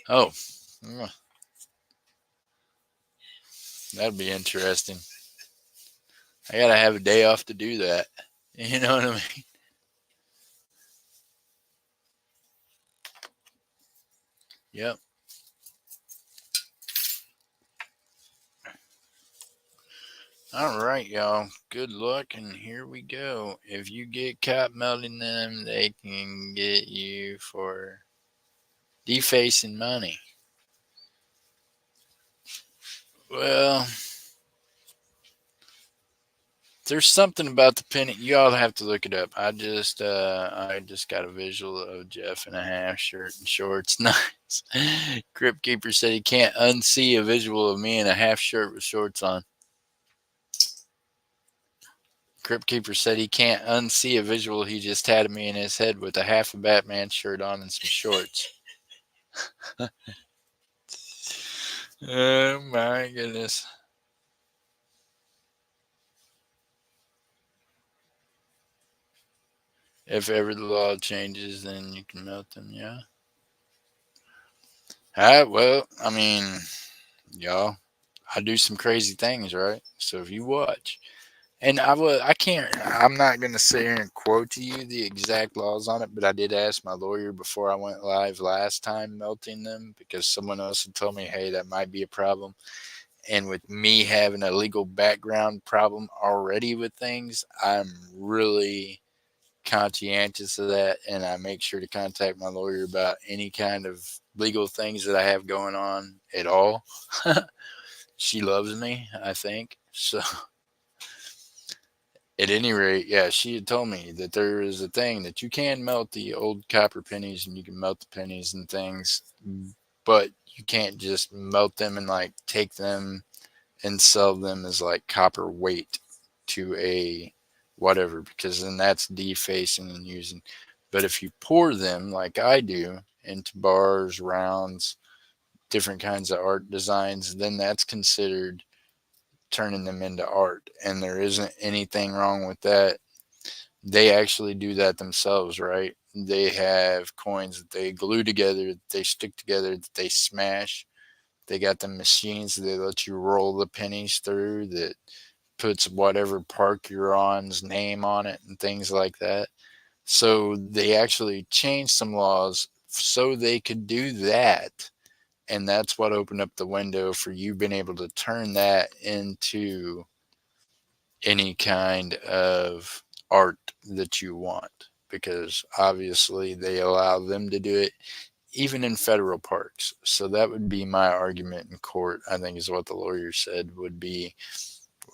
A: oh, that'd be interesting. I gotta have a day off to do that. You know what I mean? Yep. All right, y'all. Good luck, and here we go. If you get caught melting them, they can get you for defacing money. Well, there's something about the penny. You all have to look it up. I just got a visual of Jeff in a half shirt and shorts. Nice. Crypt Keeper said he can't unsee a visual of me in a half shirt with shorts on. Crypt Keeper said he can't unsee a visual he just had of me in his head with a half a Batman shirt on and some shorts. Oh my goodness. If ever the law changes, then you can melt them, yeah. Well, I mean, y'all, I do some crazy things, right? So if you watch, and I can't, I'm not going to sit here and quote to you the exact laws on it, but I did ask my lawyer before I went live last time melting them because someone else had told me, hey, that might be a problem. And with me having a legal background problem already with things, I'm really conscientious of that, and I make sure to contact my lawyer about any kind of legal things that I have going on at all. She loves me, I think. So At any rate, yeah, she had told me that there is a thing that you can melt the old copper pennies and you can melt the pennies and things, but you can't just melt them and like take them and sell them as like copper weight to a whatever, because then that's defacing and using. But if you pour them like I do into bars, rounds, different kinds of art designs, then that's considered turning them into art. And there isn't anything wrong with that. They actually do that themselves, right? They have coins that they glue together, that they stick together, that they smash. They got the machines that they let you roll the pennies through that puts whatever park you're on's name on it and things like that. So they actually changed some laws so they could do that. And that's what opened up the window for you being able to turn that into any kind of art that you want, because obviously they allow them to do it even in federal parks. So that would be my argument in court, I think, is what the lawyer said would be,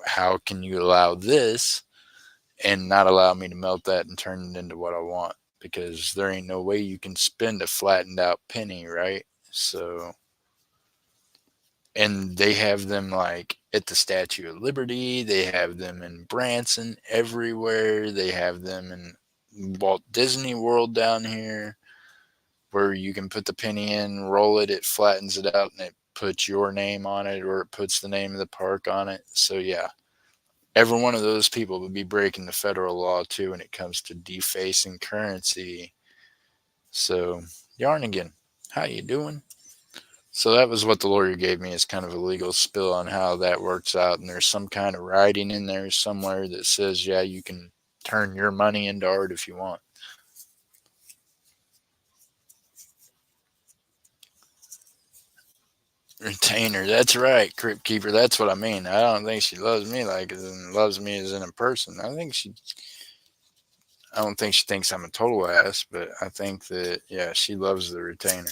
A: how can you allow this and not allow me to melt that and turn it into what I want? Because there ain't no way you can spend a flattened out penny, right? So, and they have them like at the Statue of Liberty, they have them in Branson, everywhere. They have them in Walt Disney World down here, where you can put the penny in, roll it, it flattens it out, and it puts your name on it, or it puts the name of the park on it. So yeah, every one of those people would be breaking the federal law too when it comes to defacing currency. So, Yarnigan, how you doing? So that was what the lawyer gave me, as kind of a legal spill on how that works out. And there's some kind of writing in there somewhere that says, yeah, you can turn your money into art if you want. Retainer, that's right, Crypt Keeper. That's what I mean. I don't think she loves me like as in loves me as in a person. I don't think she thinks I'm a total ass, but I think that yeah, she loves the retainer.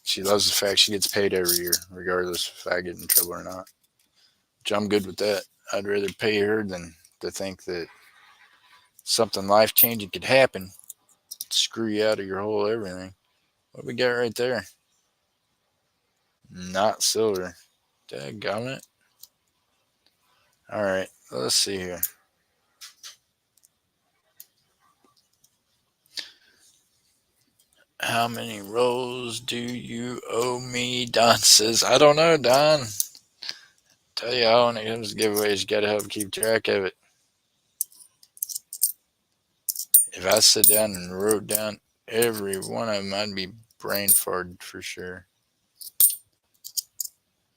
A: She loves the fact she gets paid every year, regardless if I get in trouble or not. Which I'm good with that. I'd rather pay her than to think that something life changing could happen, screw you out of your whole everything. What we got right there? Not silver. Daggone it. Alright, let's see here. How many rolls do you owe me? Don says, I don't know, Don. Tell you how when it comes to giveaways, you gotta help keep track of it. If I sit down and wrote down every one of them, I'd be brain farted for sure.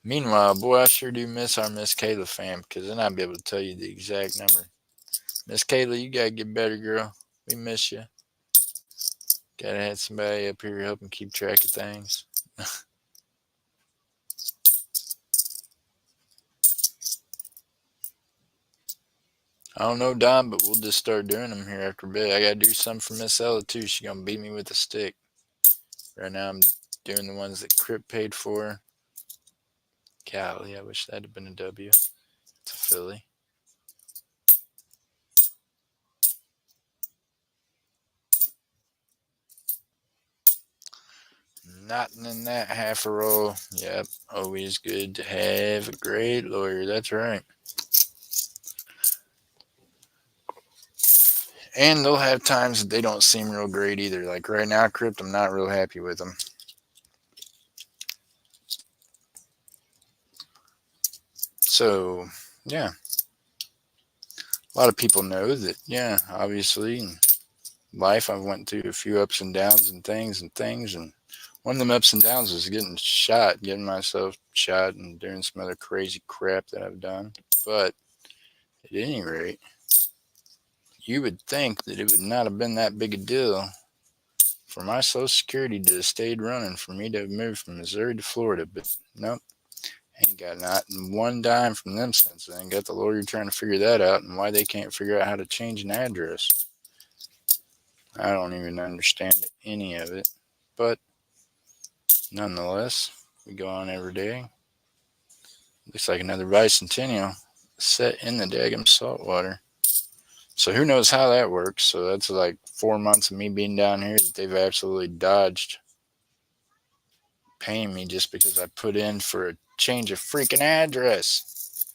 A: Meanwhile, boy, I sure do miss our Miss Kayla fam, because then I'd be able to tell you the exact number. Miss Kayla, you gotta get better, girl. We miss you. Gotta have somebody up here helping keep track of things. I don't know, Don, but we'll just start doing them here after bed. I gotta do some for Miss Ella too. She's gonna beat me with a stick. Right now, I'm doing the ones that Crip paid for. Golly, I wish that had been a W. It's a Philly. Nothing in that half a roll. Yep, always good to have a great lawyer. That's right. And they'll have times that they don't seem real great either. Like right now, Crypt, I'm not real happy with them. So, yeah. A lot of people know that, yeah, obviously, in life, I've went through a few ups and downs and things. And one of them ups and downs is getting myself shot and doing some other crazy crap that I've done. But at any rate, you would think that it would not have been that big a deal for my Social Security to have stayed running for me to have moved from Missouri to Florida. But nope, ain't got not one dime from them since then. Got the lawyer trying to figure that out and why they can't figure out how to change an address. I don't even understand any of it. But nonetheless, we go on every day. Looks like another bicentennial set in the daggum saltwater. So who knows how that works. So that's like 4 months of me being down here that they've absolutely dodged paying me just because I put in for a change of freaking address.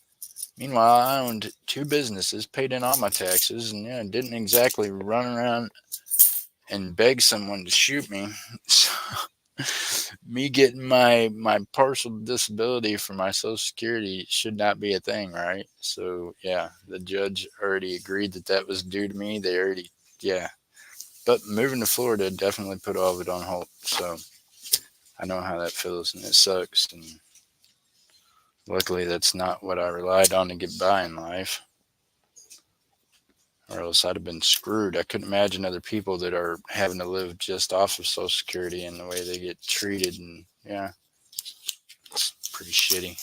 A: Meanwhile, I owned two businesses, paid in all my taxes, and yeah, didn't exactly run around and beg someone to shoot me. So, me getting my partial disability for my Social Security should not be a thing, right? So yeah, the judge already agreed that that was due to me. They already, yeah. But moving to Florida definitely put all of it on hold. So I know how that feels, and it sucks. And luckily, that's not what I relied on to get by in life, or else I'd have been screwed. I couldn't imagine other people that are having to live just off of Social Security and the way they get treated. And yeah, it's pretty shitty.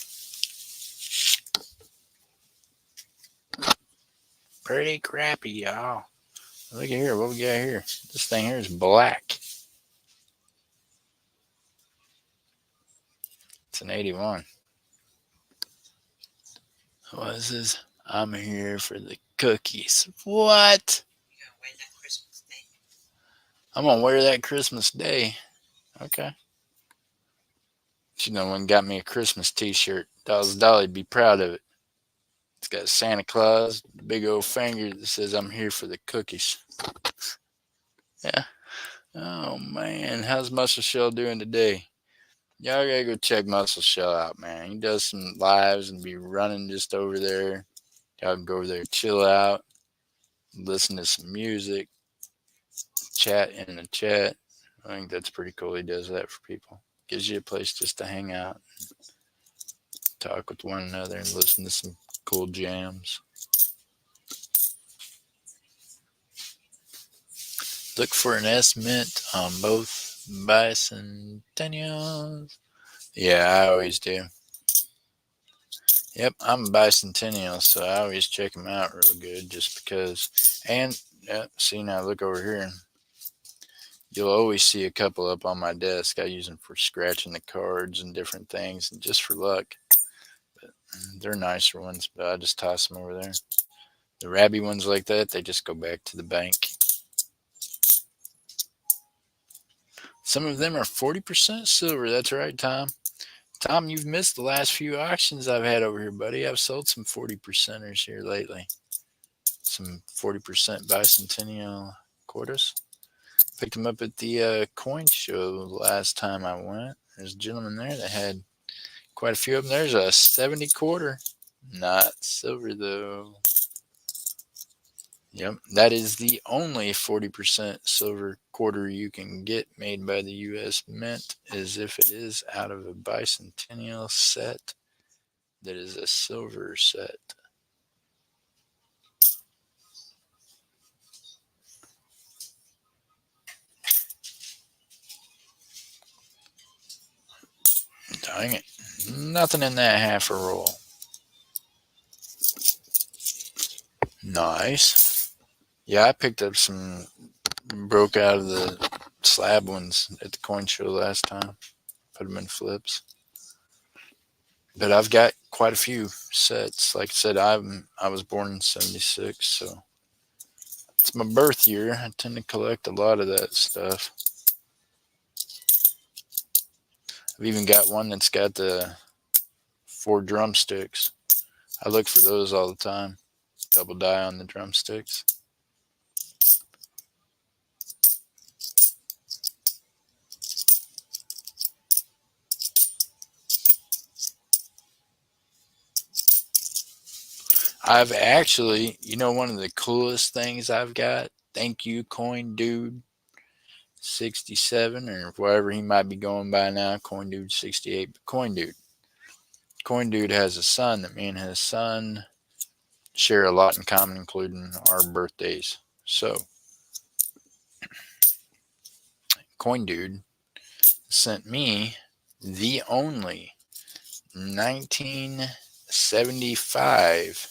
A: Pretty crappy, y'all. Look at here. What we got here? This thing here is black. It's an 81. What is this? I'm here for the cookies. What? I'm gonna wear that Christmas Day. Okay. She done one got me a Christmas t-shirt. Dolly'd be proud of it. It's got Santa Claus, the big old finger that says I'm here for the cookies. Yeah. Oh man, how's Muscle Shell doing today? Y'all gotta go check Muscle Shell out, man. He does some lives and be running just over there. Y'all can go over there, chill out, listen to some music, chat in the chat. I think that's pretty cool. He does that for people. Gives you a place just to hang out, talk with one another, and listen to some cool jams. Look for an estimate on both bicentennials. Yeah, I always do. Yep, I'm a bicentennial, so I always check them out real good just because. And, yeah, see now, look over here. You'll always see a couple up on my desk. I use them for scratching the cards and different things, and just for luck. But they're nicer ones, but I just toss them over there. The rabby ones like that, they just go back to the bank. Some of them are 40% silver. That's right, Tom. Tom, you've missed the last few auctions I've had over here, buddy. I've sold some 40%ers here lately. Some 40% bicentennial quarters. Picked them up at the coin show last time I went. There's a gentleman there that had quite a few of them. There's a 70 quarter. Not silver, though. Yep, that is the only 40% silver quarter you can get made by the U.S. Mint, is if it is out of a bicentennial set that is a silver set. Dang it. Nothing in that half a roll. Nice. Yeah, I picked up some, broke out of the slab ones at the coin show last time. Put them in flips. But I've got quite a few sets. Like I said, I was born in 76, so it's my birth year. I tend to collect a lot of that stuff. I've even got one that's got the 4 drumsticks. I look for those all the time. Double die on the drumsticks. I've actually, one of the coolest things I've got, thank you, Coin Dude 67, or whatever he might be going by now, Coin Dude 68, but Coin Dude. Coin Dude has a son that me and his son share a lot in common, including our birthdays. So, Coin Dude sent me the only 1975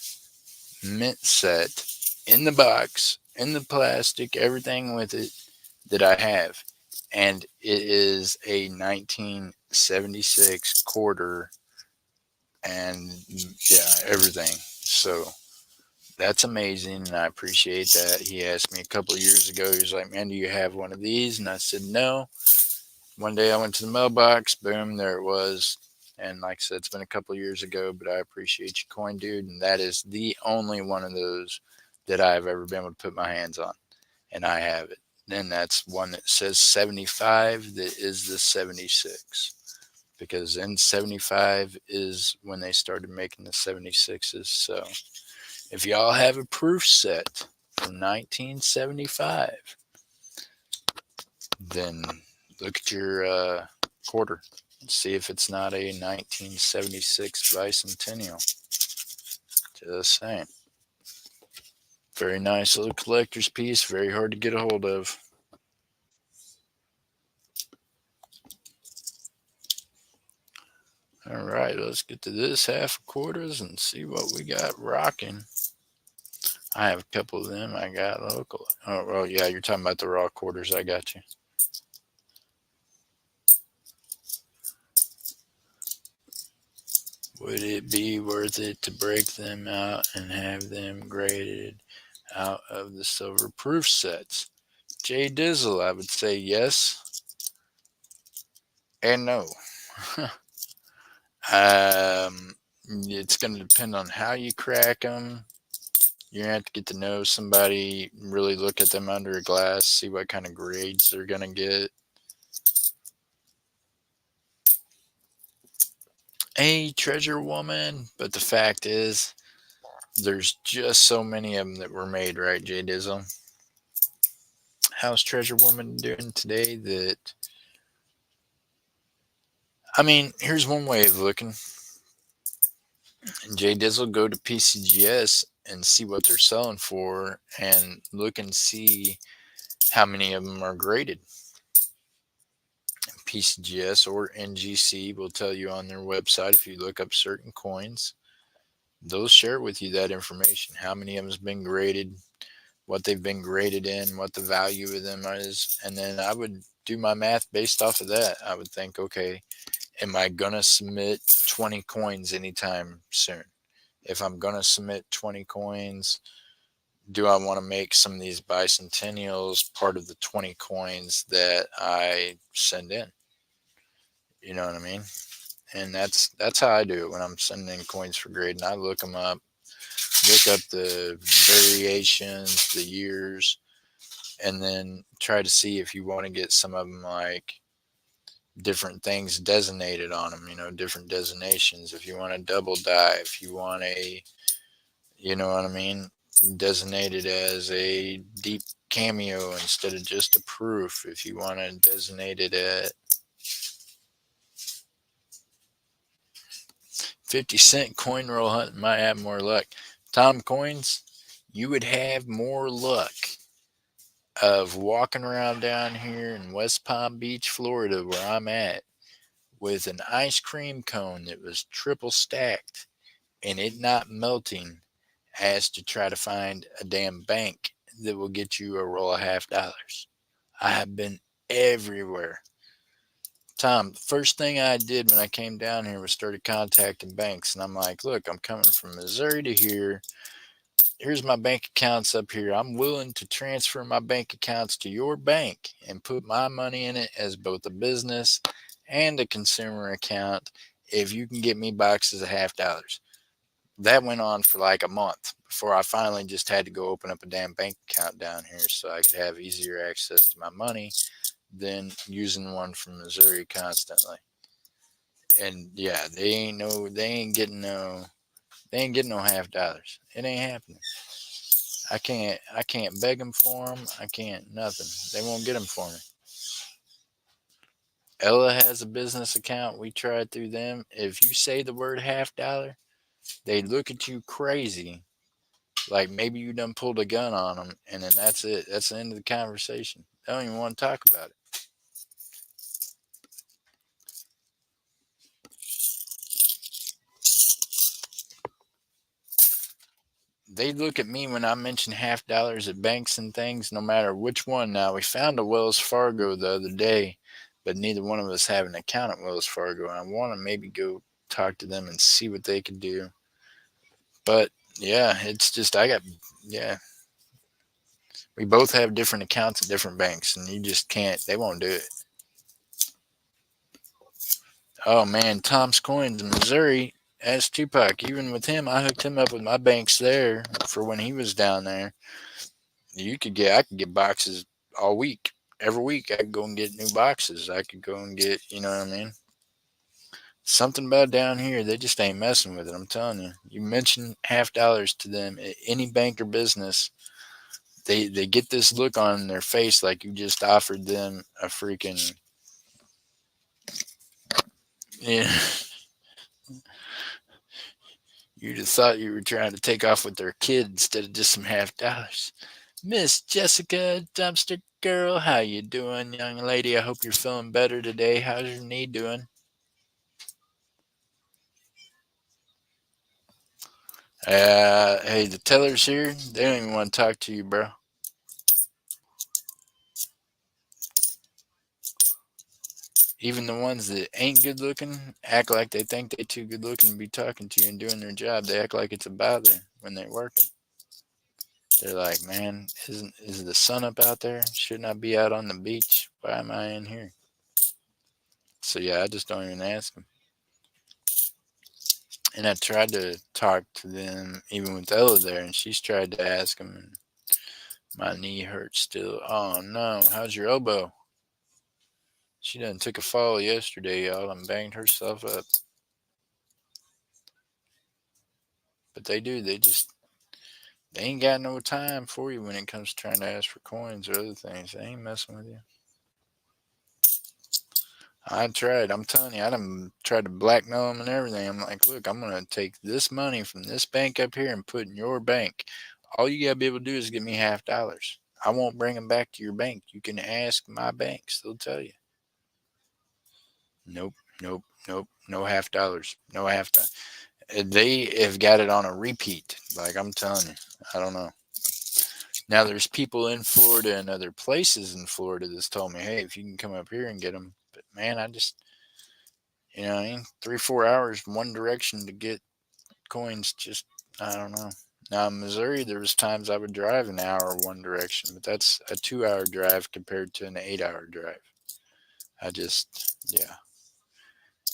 A: mint set in the box, in the plastic, everything with it that I have. And it is a 1976 quarter and yeah, everything. So That's amazing, and I appreciate that. He asked me a couple of years ago, he was like, "Man, do you have one of these?" And I said, "No." One day I went to the mailbox, boom, there it was. And like I said, it's been a couple of years ago, but I appreciate your coin, dude. And that is the only one of those that I've ever been able to put my hands on. And I have it. Then that's one that says 75, that is the 76. Because in 75 is when they started making the 76s. So if y'all have a proof set from 1975, then look at your quarter and see if it's not a 1976 bicentennial. Just saying. Very nice little collector's piece, very hard to get a hold of. All right, let's get to this half of quarters and see what we got rocking. I have a couple of them. I got local. Oh, well, yeah, you're talking about the raw quarters. I got you. Would it be worth it to break them out and have them graded out of the silver proof sets? Dizzle, I would say yes and no. It's going to depend on how you crack them. You're going to have to get to know somebody, really look at them under a glass, see what kind of grades they're going to get. A treasure woman, but the fact is, there's just so many of them that were made, right, J Dizzle? How's Treasure Woman doing today? I mean, here's one way of looking. J Dizzle, go to PCGS and see what they're selling for, and look and see how many of them are graded. PCGS or NGC will tell you on their website if you look up certain coins. They'll share with you that information. How many of them has been graded, what they've been graded in, what the value of them is. And then I would do my math based off of that. I would think, okay, am I going to submit 20 coins anytime soon? If I'm going to submit 20 coins, do I want to make some of these bicentennials part of the 20 coins that I send in? You know what I mean? And that's how I do it when I'm sending in coins for grading. I look them up, look up the variations, the years, and then try to see if you want to get some of them like different things designated on them, different designations. If you want a double die, if you want a, you know what I mean, designated as a deep cameo instead of just a proof. If you want to designate it at 50-cent coin roll hunt, might have more luck. Tom Coins, you would have more luck of walking around down here in West Palm Beach, Florida, where I'm at, with an ice cream cone that was triple stacked and it not melting, as to try to find a damn bank that will get you a roll of $50. I have been everywhere. Tom, the first thing I did when I came down here was started contacting banks, and I'm like, look, I'm coming from Missouri to here. Here's my bank accounts up here. I'm willing to transfer my bank accounts to your bank and put my money in it as both a business and a consumer account if you can get me boxes of $50. That went on for like a month before I finally just had to go open up a damn bank account down here so I could have easier access to my money than using one from Missouri constantly. And yeah, they ain't getting no $50. It ain't happening. I can't beg them for them. I can't nothing. They won't get them for me. Ella has a business account. We tried through them. If you say the word $50, they look at you crazy, like maybe you done pulled a gun on them, and then that's it. That's the end of the conversation. They don't even want to talk about it. They look at me when I mention $50 at banks and things, no matter which one. Now, we found a Wells Fargo the other day, but neither one of us have an account at Wells Fargo. And I want to maybe go talk to them and see what they could do. But Yeah, it's just yeah. We both have different accounts at different banks, and you just can't. They won't do it. Oh man, Tom's Coins in Missouri. As Tupac, even with him, I hooked him up with my banks there for when he was down there. I could get boxes all week. Every week, I could go and get new boxes. I could go and get, you know what I mean? Something about down here, they just ain't messing with it. I'm telling you. You mention $half to them at any bank or business, they get this look on their face like you just offered them a freaking, yeah. You'd have thought you were trying to take off with their kid instead of just some $half. Miss Jessica, dumpster girl, how you doing, young lady? I hope you're feeling better today. How's your knee doing? Hey, the tellers here, they don't even want to talk to you, bro. Even the ones that ain't good looking act like they think they too good looking to be talking to you and doing their job. They act like it's a bother when they're working. They're like, man, is the sun up out there? Shouldn't I be out on the beach? Why am I in here? So yeah, I just don't even ask them. And I tried to talk to them even with Ella there, and she's tried to ask them, and my knee hurts still. Oh no, how's your elbow? She done took a fall yesterday, y'all, and banged herself up. But they do, they ain't got no time for you when it comes to trying to ask for coins or other things. They ain't messing with you. I tried. I'm telling you, I done tried to blackmail them and everything. I'm like, look, I'm gonna take this money from this bank up here and put in your bank. All you gotta be able to do is give me $half. I won't bring them back to your bank. You can ask my banks; they'll tell you. Nope, nope, nope. No $half. No half. They have got it on a repeat. Like I'm telling you, I don't know. Now there's people in Florida and other places in Florida that's told me, hey, if you can come up here and get them. But man, I just, you know what I mean? 3, 4 hours one direction to get coins. Just, I don't know. Now in Missouri, there was times I would drive an hour one direction, but that's a 2 hour drive compared to an 8 hour drive. Yeah.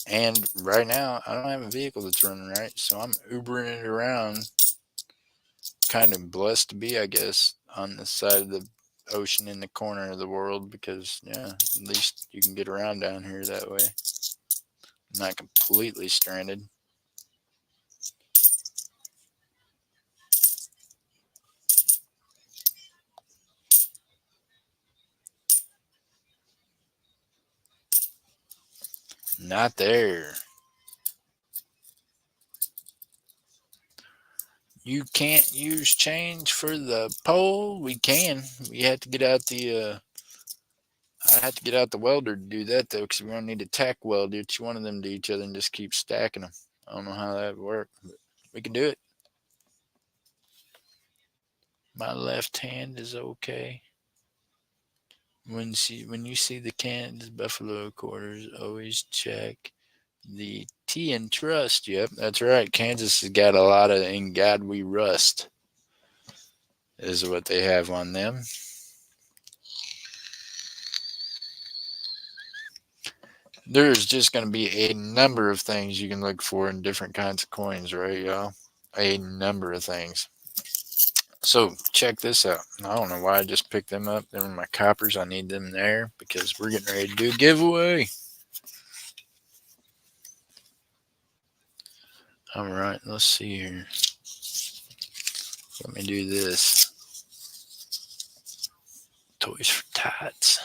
A: And right now, I don't have a vehicle that's running right, so I'm Ubering it around. Kind of blessed to be, I guess, on the side of the ocean in the corner of the world because, yeah, at least you can get around down here that way. Not completely stranded. Not there. You can't use change for the pole. We can. We have to get out I have to get out the welder to do that though, because we're gonna need to tack weld each one of them to each other and just keep stacking them. I don't know how that would work, but we can do it. My left hand is okay. When you see the Kansas Buffalo quarters, always check the T and trust. Yep, that's right. Kansas has got a lot of "In God We Rust" is what they have on them. There's just going to be a number of things you can look for in different kinds of coins, right, y'all? A number of things. So check this out. I don't know why I just picked them up. They were my coppers. I need them there because we're getting ready to do a giveaway. All right, let's see here. Let me do this. Toys for Tots.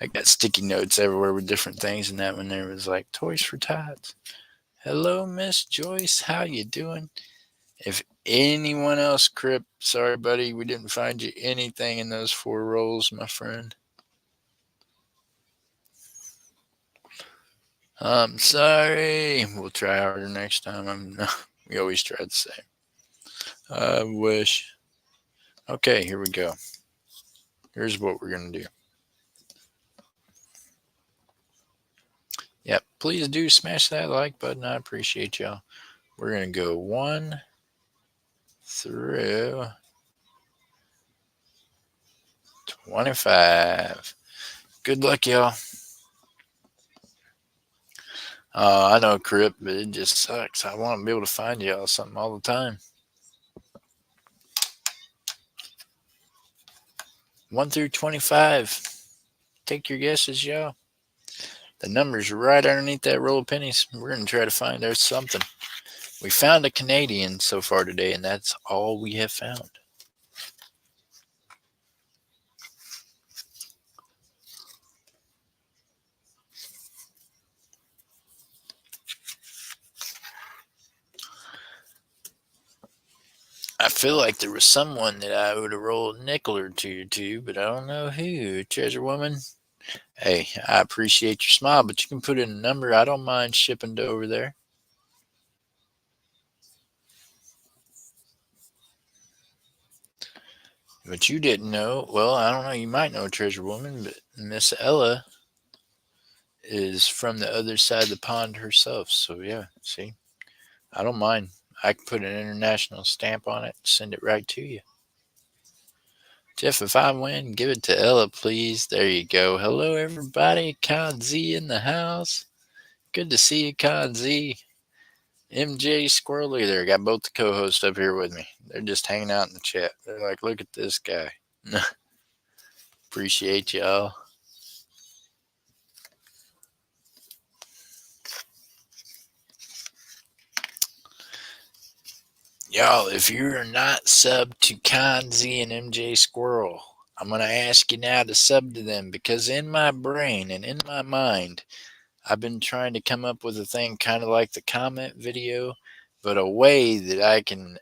A: I got sticky notes everywhere with different things, and that one there was like Toys for Tots. Hello, Miss Joyce. How you doing? If anyone else, Crip, sorry, buddy, we didn't find you anything in those 4 rolls, my friend. I'm sorry. We'll try harder next time. We always try the same. I wish. Okay, here we go. Here's what we're gonna do. Yep, please do smash that like button. I appreciate y'all. We're gonna go 1, through 25. Good luck, y'all. I know, Crip, but it just sucks. I want to be able to find y'all something all the time. 1 through 25. Take your guesses, y'all. The number's right underneath that roll of pennies. We're going to try to find out something. We found a Canadian so far today, and that's all we have found. I feel like there was someone that I would have rolled a nickel or two to, but I don't know who. Treasure Woman? Hey, I appreciate your smile, but you can put in a number. I don't mind shipping to over there. But you didn't know. Well, I don't know. You might know Treasure Woman, but Miss Ella is from the other side of the pond herself. So, yeah, see? I don't mind. I can put an international stamp on it and send it right to you. Jeff, if I win, give it to Ella, please. There you go. Hello, everybody. Con Z in the house. Good to see you, Con Z. MJ Squirrely there. Got both the co-hosts up here with me. They're just hanging out in the chat. They're like, look at this guy. Appreciate y'all. Y'all, if you're not subbed to Con Z and MJ Squirrel, I'm going to ask you now to sub to them, because in my brain and in my mind, I've been trying to come up with a thing kind of like the comment video, but a way that I can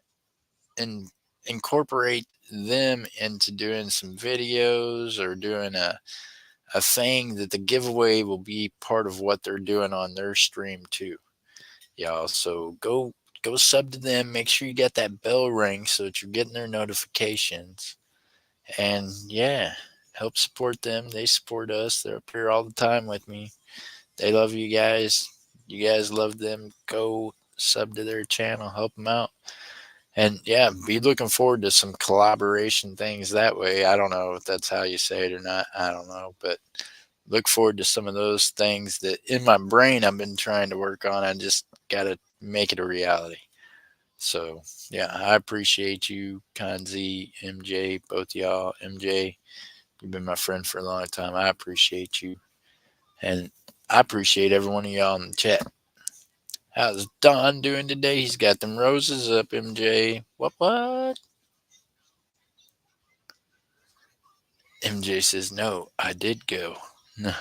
A: incorporate them into doing some videos or doing a thing that the giveaway will be part of what they're doing on their stream too. Y'all, so go sub to them. Make sure you got that bell ring so that you're getting their notifications. And yeah, help support them. They support us. They're up here all the time with me. They love you guys. You guys love them. Go sub to their channel. Help them out. And yeah, be looking forward to some collaboration things that way. I don't know if that's how you say it or not. I don't know. But look forward to some of those things that in my brain I've been trying to work on. I just got to make it a reality. So yeah, I appreciate you, Kanzi, MJ, both y'all. MJ, you've been my friend for a long time. I appreciate you. And I appreciate every one of y'all in the chat. How's Don doing today? He's got them roses up, MJ. What? MJ says, no, I did go. No.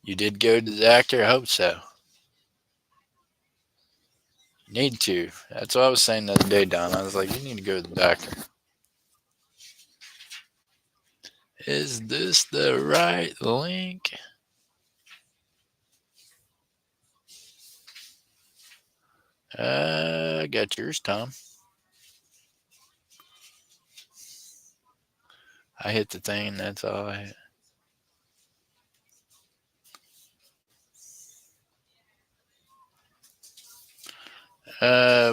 A: You did go to the doctor? I hope so. You need to. That's what I was saying the other day, Don. I was like, you need to go to the doctor. Is this the right link? I got yours, Tom. I hit the thing, that's all I hit.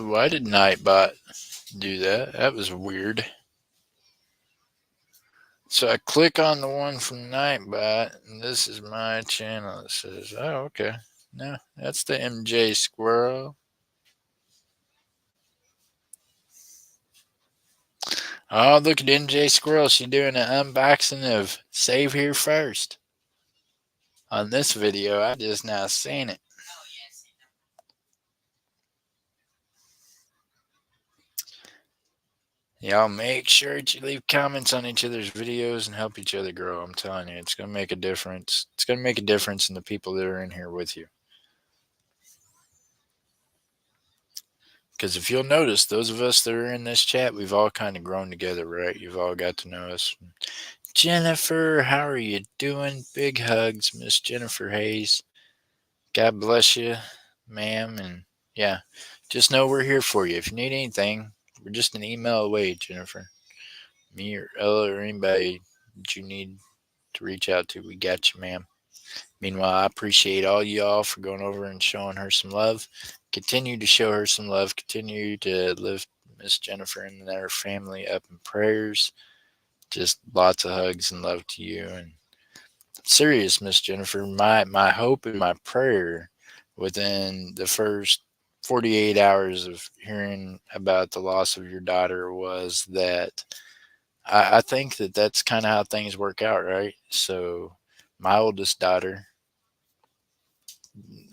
A: Why did Nightbot do that? That was weird. So I click on the one from Nightbot, and this is my channel. It says, oh, okay. No, that's the MJ Squirrel. Oh, look at MJ Squirrel. She's doing an unboxing of Save Here First. On this video, I just now seen it. Y'all make sure that you leave comments on each other's videos and help each other grow. I'm telling you, it's going to make a difference. It's going to make a difference in the people that are in here with you. Because if you'll notice, those of us that are in this chat, we've all kind of grown together, right? You've all got to know us. Jennifer, how are you doing? Big hugs, Miss Jennifer Hayes. God bless you, ma'am. And yeah, just know we're here for you. If you need anything, we're just an email away, Jennifer. Me or Ella or anybody that you need to reach out to, we got you, ma'am. Meanwhile, I appreciate all y'all for going over and showing her some love. continue to show her some love. Continue to lift Miss Jennifer and her family up in prayers. Just lots of hugs and love to you. And serious, Miss Jennifer, my hope and my prayer within the first 48 hours of hearing about the loss of your daughter was that I think that that's kind of how things work out, right? So, my oldest daughter,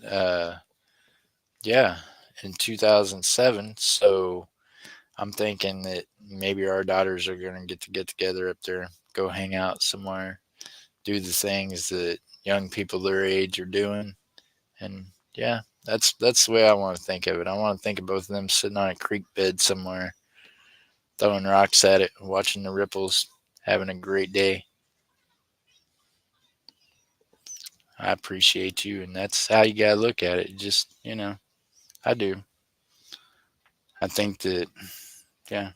A: uh, yeah, in 2007. So, I'm thinking that maybe our daughters are going to get together up there, go hang out somewhere, do the things that young people their age are doing. And yeah, that's the way I want to think of it. I want to think of both of them sitting on a creek bed somewhere, throwing rocks at it, watching the ripples, having a great day. I appreciate you, and that's how you gotta look at it. Just I do. I think that yeah.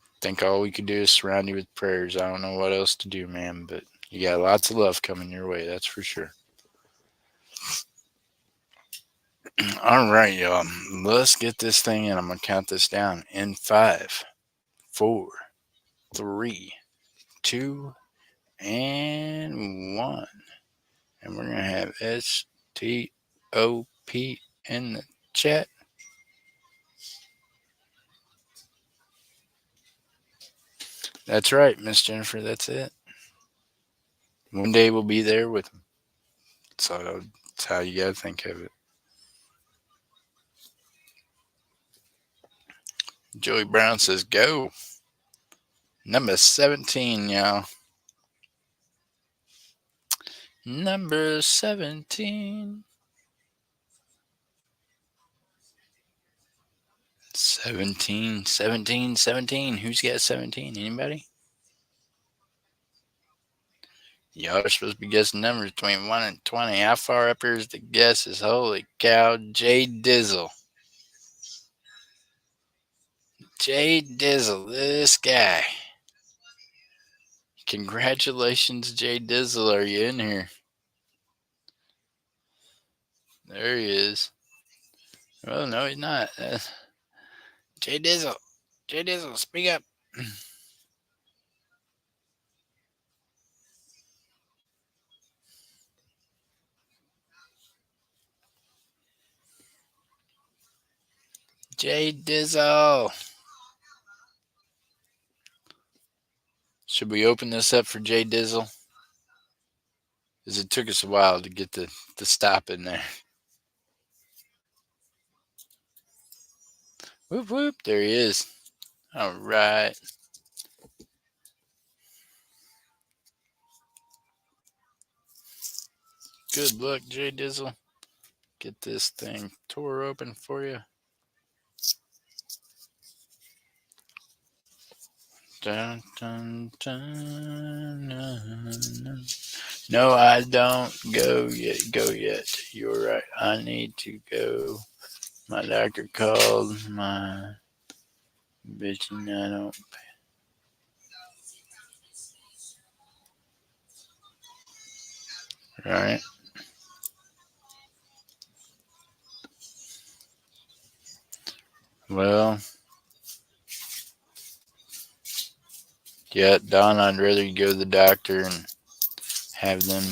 A: I think all we can do is surround you with prayers. I don't know what else to do, man, but you got lots of love coming your way, that's for sure. All right, y'all. Let's get this thing in. I'm gonna count this down in 5, 4, 3, 2, and 1. And we're going to have STOP in the chat. That's right, Miss Jennifer. That's it. One day we'll be there with them. So that's how you got to think of it. Joey Brown says, go. Number 17, y'all. Number 17. 17, 17, 17. Who's got 17? Anybody? Y'all are supposed to be guessing numbers between 1 and 20. How far up here is the guesses? Holy cow. Jay Dizzle. Jay Dizzle, this guy. Congratulations, Jay Dizzle. Are you in here? There he is. Well, no, he's not. Jay Dizzle. Jay Dizzle, speak up. Jay Dizzle. Should we open this up for Jay Dizzle? Because it took us a while to get the stop in there. Whoop, whoop. There he is. All right. Good luck, Jay Dizzle. Get this thing tore open for you. Dun, dun, dun, dun. No, I don't go yet. You're right. I need to go. My doctor called my bitch and I don't. Right. Well, yeah, Don, I'd rather you go to the doctor and have them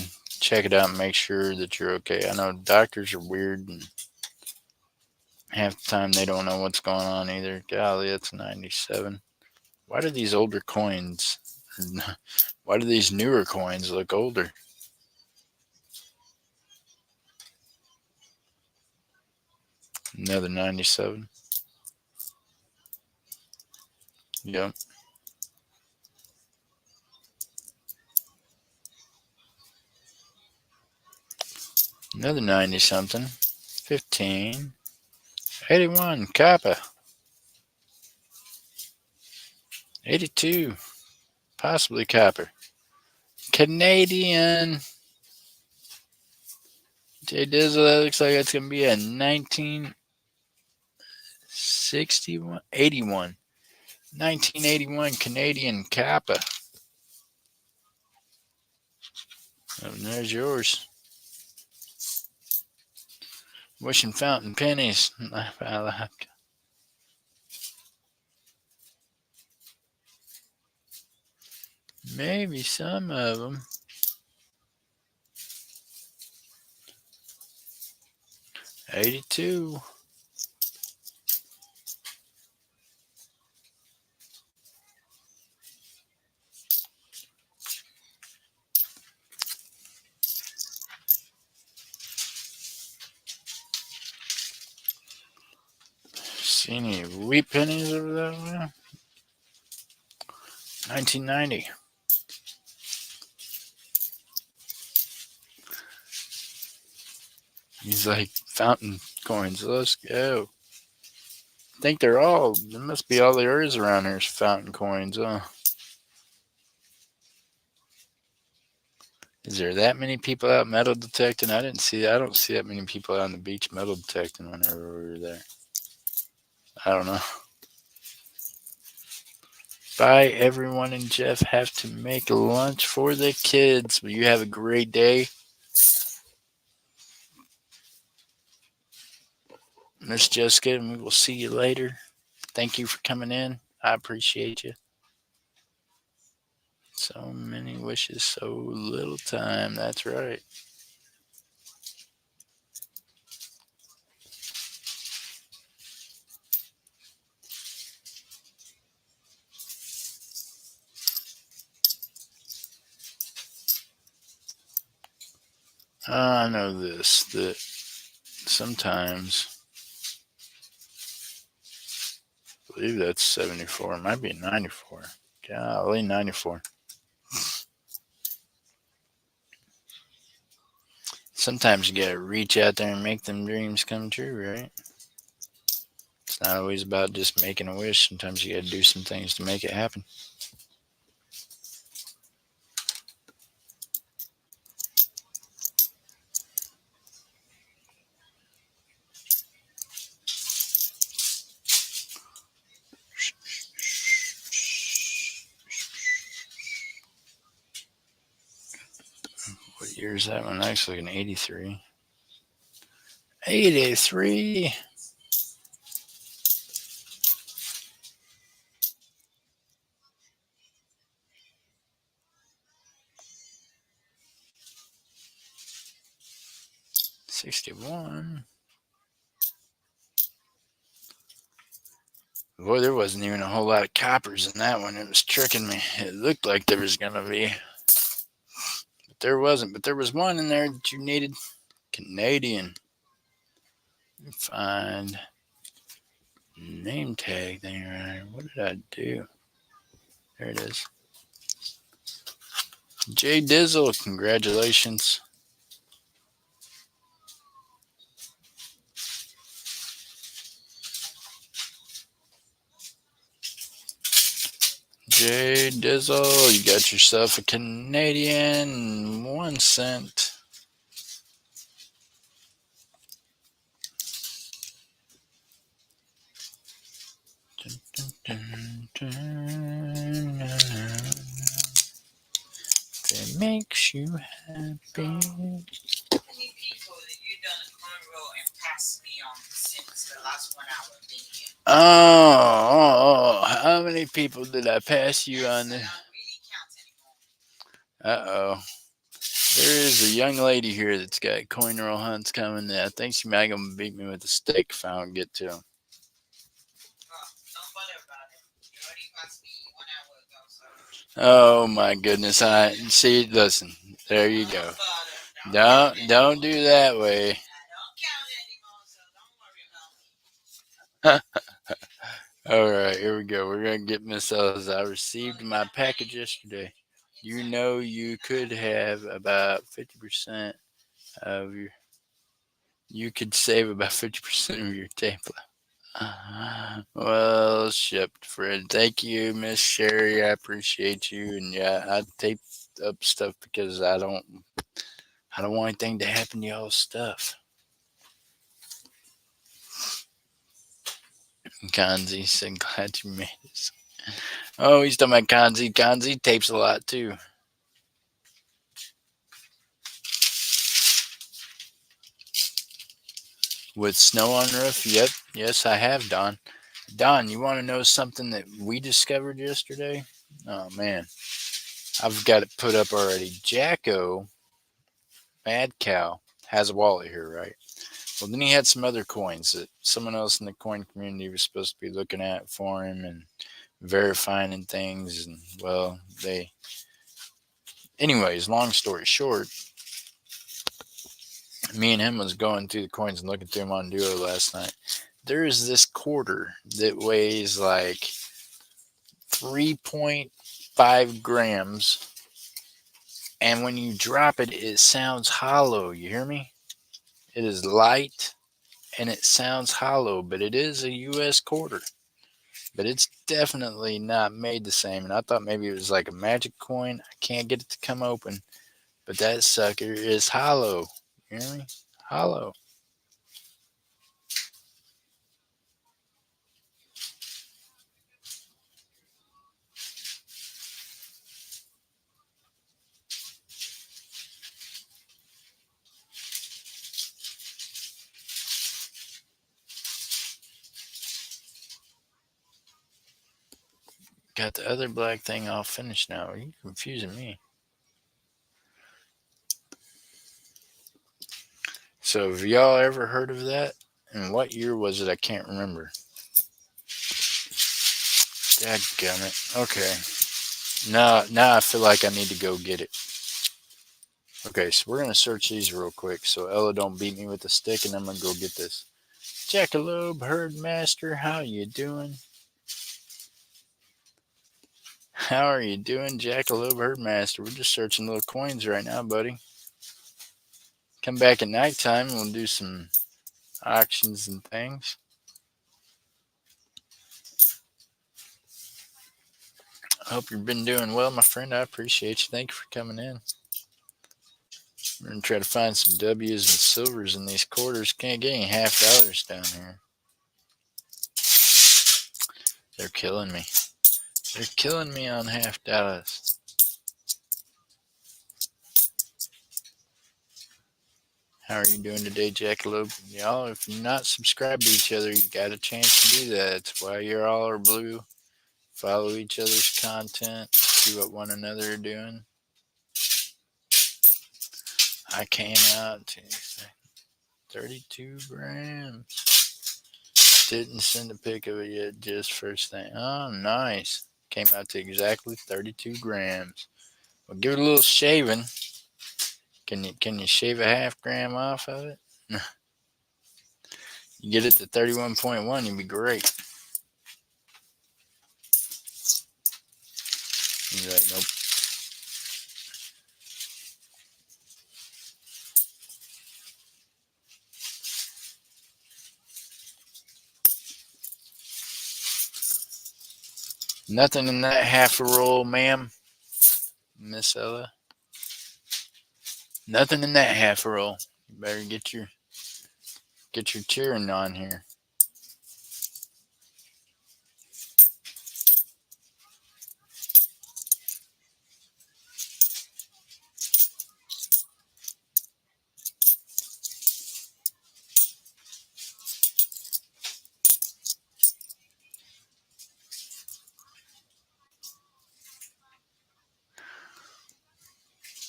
A: check it out and make sure that you're okay. I know doctors are weird and half the time they don't know what's going on either. Golly, that's 97. Why do these older coins, why do these newer coins look older? Another 97. Yep. Another 90 something. 15. 81. Kappa. 82. Possibly copper. Canadian. Jay Dizzle, that looks like it's going to be a 1961. 81. 1981 Canadian Kappa. Oh, and there's yours. Wishing fountain pennies. Maybe some of them. 82. See any wheat pennies over that way? 1990. He's like, fountain coins. Let's go. I think there must be all there is around here is fountain coins, huh? Is there that many people out metal detecting? I don't see that many people out on the beach metal detecting whenever we were there. I don't know. Bye, everyone, and Jeff have to make lunch for the kids. Will you have a great day? Miss Jessica, and we will see you later. Thank you for coming in. I appreciate you. So many wishes, so little time. That's right. I know this, that sometimes, I believe that's 74. It might be 94. Golly, 94. Sometimes you gotta reach out there and make them dreams come true, right? It's not always about just making a wish. Sometimes you gotta do some things to make it happen. What year is that one? Actually, an 83. 83. '61. Boy, there wasn't even a whole lot of coppers in that one. It was tricking me. It looked like there was gonna be, but there wasn't. But there was one in there that you needed. Canadian. Find name tag thing right. What did I do? There it is. J Dizzle, congratulations. J Dizzle, you got yourself a Canadian 1 cent. If it makes you happy.
B: How many people that you done a cornrow and passed me on since the last 1 hour been here?
A: How many people did I pass you on
B: Yes,
A: the?
B: and I really count anymore.
A: Uh-oh. There is a young lady here that's got coin roll hunts coming. I think she might gonna beat me with a stick if I don't get to them.
B: Don't bother about it. You already passed me 1 hour ago, so
A: Oh my goodness! I see. Listen, there you go.
B: don't bother.
A: Don't do that way.
B: I don't count anymore, so don't worry about me.
A: All right, here we go. We're gonna get Miss Ellis. I received my package yesterday. You know, you could have about 50% of your. You could save about 50% of your tape. Well, shipped, Fred. Thank you, Miss Sherry. I appreciate you. And yeah, I tape up stuff because I don't want anything to happen to y'all's stuff. Kanzi said, glad you made this. Oh, he's talking about Kanzi. Kanzi tapes a lot too. With snow on roof? Yep. Yes, I have, Don. Don, you want to know something that we discovered yesterday? Oh, man. I've got it put up already. Jacko, Mad Cow, has a wallet here, right? Well, then he had some other coins that someone else in the coin community was supposed to be looking at for him and verifying and things. And, well, they. Anyways, long story short, me and him was going through the coins and looking through them on Duo last night. There is this quarter that weighs like 3.5 grams, and when you drop it, it sounds hollow. You hear me? It is light and it sounds hollow, but it is a U.S. quarter. But it's definitely not made the same. And I thought maybe it was like a magic coin. I can't get it to come open, but that sucker is hollow. You hear me? Hollow. Got the other black thing all finished now. Are you confusing me? So, have y'all ever heard of that? And what year was it? I can't remember. Dadgummit. Okay. Now I feel like I need to go get it. Okay, so we're gonna search these real quick so Ella don't beat me with the stick, and I'm gonna go get this. Jackalope Herdmaster, how you doing? How are you doing, Jackalope Herdmaster? We're just searching little coins right now, buddy. Come back at nighttime and we'll do some auctions and things. I hope you've been doing well, my friend. I appreciate you. Thank you for coming in. We're going to try to find some W's and silvers in these quarters. Can't get any half dollars down here. They're killing me. They're killing me on half dollars. How are you doing today, Jackalope? Y'all, if you're not subscribed to each other, you got a chance to do that. That's why you're all are blue. Follow each other's content. See what one another are doing. I came out to 32 grams. Didn't send a pic of it yet, just first thing. Oh, nice. Came out to exactly 32 grams. Well, give it a little shaving. Can you shave a half gram off of it? You get it to 31.1, you'd be great. He's like, nope. Nothing in that half a roll, ma'am, Miss Ella. Nothing in that half a roll. You better get your cheering on here.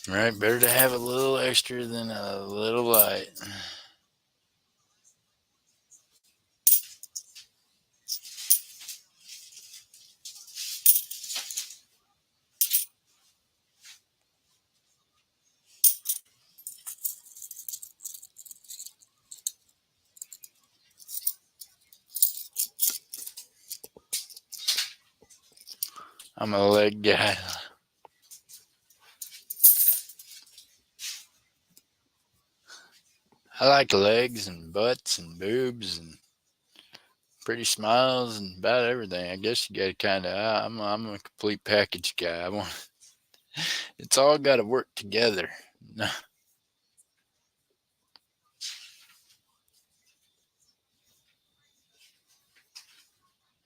A: Right? Better to have a little extra than a little light. I'm a leg guy. I like legs and butts and boobs and pretty smiles and about everything. I guess you got to kind of. I'm a complete package guy. I want. It's all got to work together.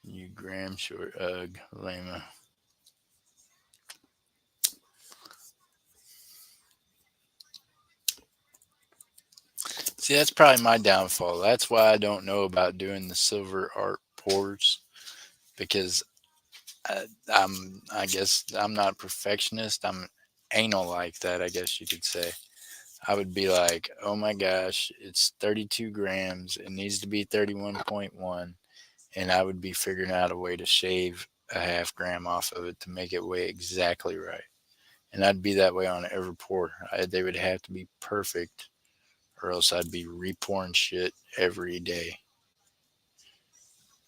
A: You gram short, ugh, lame. See, that's probably my downfall. That's why I don't know about doing the silver art pours because I guess I'm not a perfectionist. I'm anal like that, I guess you could say. I would be like, oh my gosh, it's 32 grams. It needs to be 31.1. And I would be figuring out a way to shave a half gram off of it to make it weigh exactly right. And I'd be that way on every pour. They would have to be perfect, or else I'd be repouring shit every day.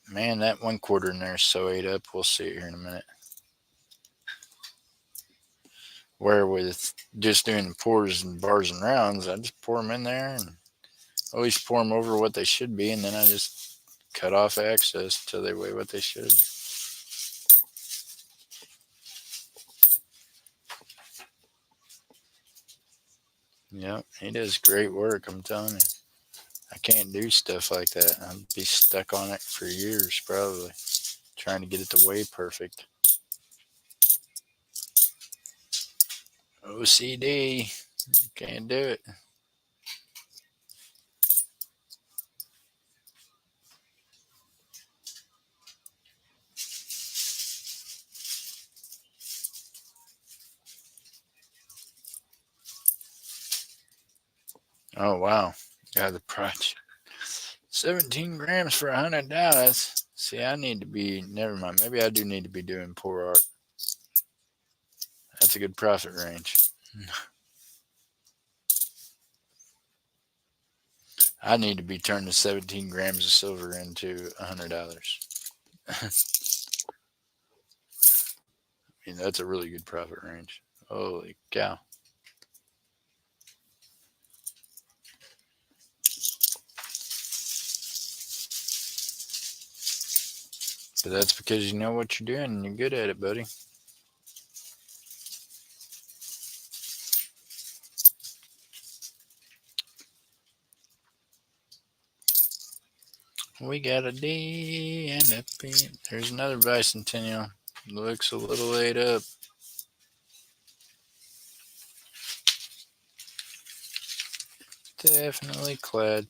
A: Man, that 1/4 in there is so ate up. We'll see it here in a minute. Where with just doing pours and bars and rounds, I just pour them in there and always pour them over what they should be, and then I just cut off excess till they weigh what they should. Yep, he does great work, I'm telling you. I can't do stuff like that. I'd be stuck on it for years, probably, trying to get it to weigh perfect. OCD, can't do it. Oh, wow. Yeah, the price. 17 grams for $100. See, I need to be, never mind. Maybe I do need to be doing pour art. That's a good profit range. I need to be turning 17 grams of silver into $100. I mean, that's a really good profit range. Holy cow. But that's because you know what you're doing and you're good at it, buddy. We got a D and a P. There's another bicentennial. Looks a little laid up. Definitely clad.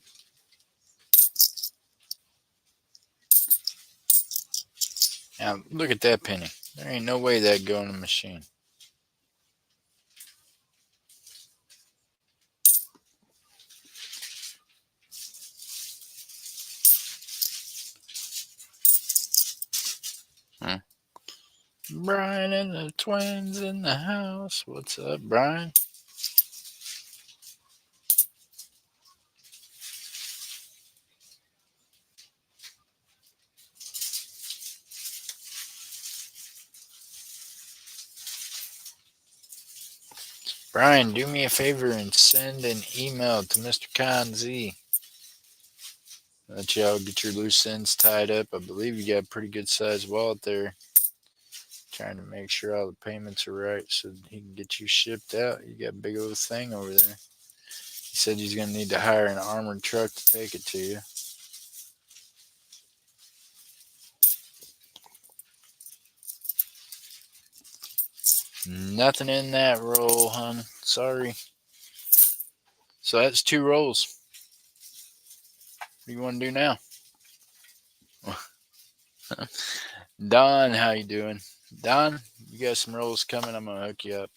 A: Now, look at that penny. There ain't no way that'd go in a machine. Huh? Brian and the twins in the house. What's up, Brian? Brian, do me a favor and send an email to Mr. Con Z. Let y'all get your loose ends tied up. I believe you got a pretty good sized wallet there. Trying to make sure all the payments are right so he can get you shipped out. You got a big old thing over there. He said he's going to need to hire an armored truck to take it to you. Nothing in that roll, hon. Sorry. So that's 2 rolls. What do you want to do now? Don, how you doing? Don, you got some rolls coming. I'm going to hook you up.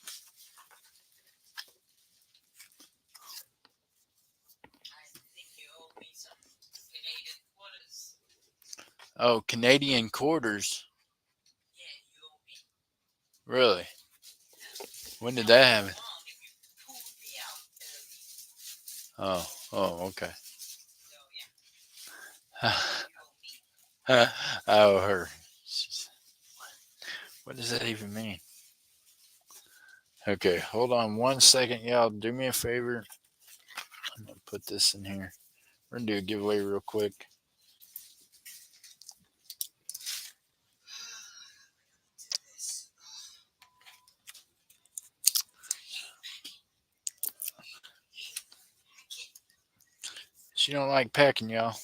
A: Oh, Canadian quarters. Really? When did that happen? Oh, okay. Oh, her. What does that even mean? Okay, hold on 1 second, y'all. Do me a favor. I'm going to put this in here. We're going to do a giveaway real quick. She don't like packing, y'all.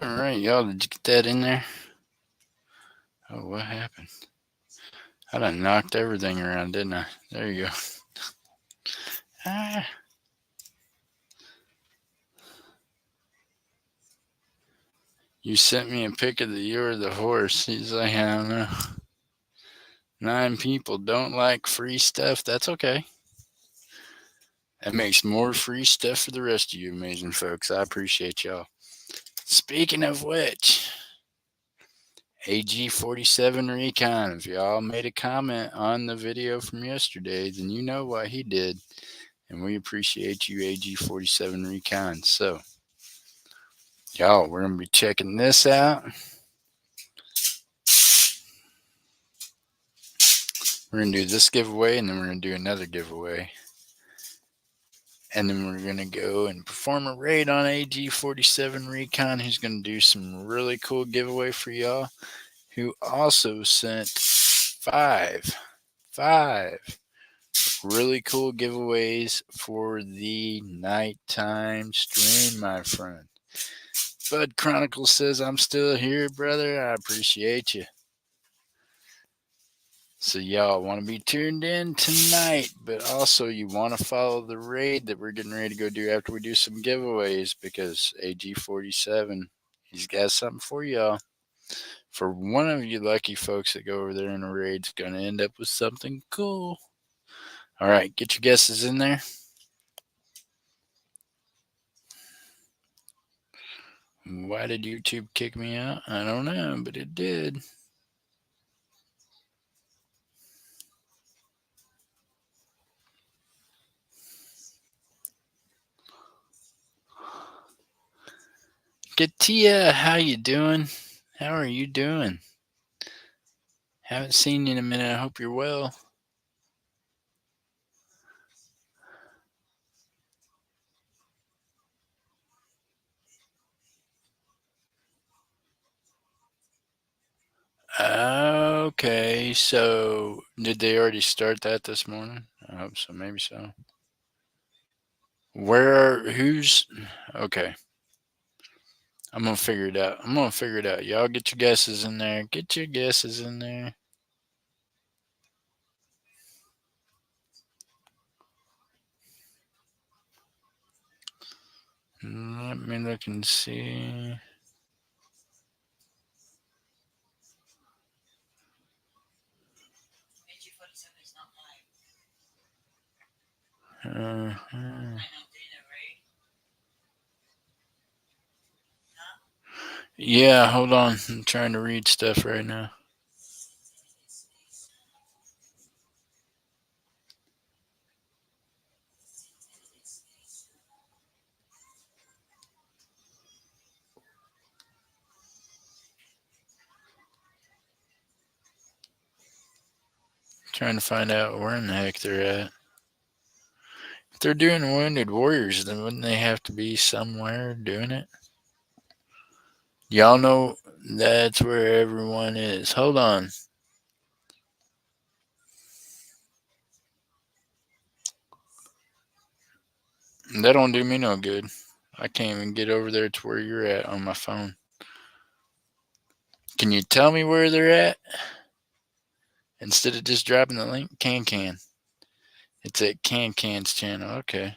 A: All right, y'all, did you get that in there? Oh, what happened? I done knocked everything around, didn't I? There you go. Ah. You sent me a pic of the you or the horse. He's like, I don't know. 9 people don't like free stuff. That's okay. That makes more free stuff for the rest of you amazing folks. I appreciate y'all. Speaking of which, AG47 Recon, if y'all made a comment on the video from yesterday, then you know what he did. And we appreciate you, AG47 Recon. So, y'all, we're going to be checking this out. We're going to do this giveaway, and then we're going to do another giveaway. And then we're going to go and perform a raid on AG47 Recon, who's going to do some really cool giveaway for y'all, who also sent five really cool giveaways for the nighttime stream, my friend. Bud Chronicles says, I'm still here, brother. I appreciate you. So y'all want to be tuned in tonight, but also you want to follow the raid that we're getting ready to go do after we do some giveaways, because AG47, he's got something for y'all. For one of you lucky folks that go over there in a raid, it's going to end up with something cool. All right, get your guesses in there. Why did YouTube kick me out? I don't know, but it did. Katia, how you doing? How are you doing? Haven't seen you in a minute. I hope you're well. Okay, so did they already start that this morning? I hope so. Maybe so. Who's, okay. I'm going to figure it out. Y'all get your guesses in there. Get your guesses in there. Let me look and see. Yeah, hold on. I'm trying to read stuff right now. Trying to find out where in the heck they're at. If they're doing Wounded Warriors, then wouldn't they have to be somewhere doing it? Y'all know that's where everyone is. Hold on. That don't do me no good. I can't even get over there to where you're at on my phone. Can you tell me where they're at? Instead of just dropping the link? Can. It's at Can's channel. Okay.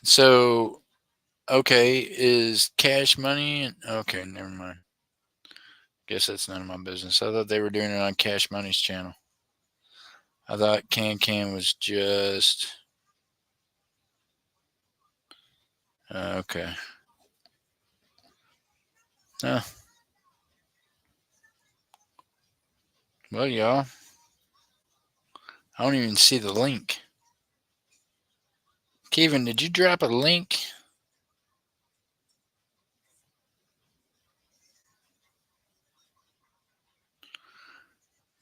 A: So, okay, is Cash Money? Okay, never mind. Guess that's none of my business. I thought they were doing it on Cash Money's channel. I thought Can was just. Okay. Huh. Well, y'all, I don't even see the link. Kevin, did you drop a link?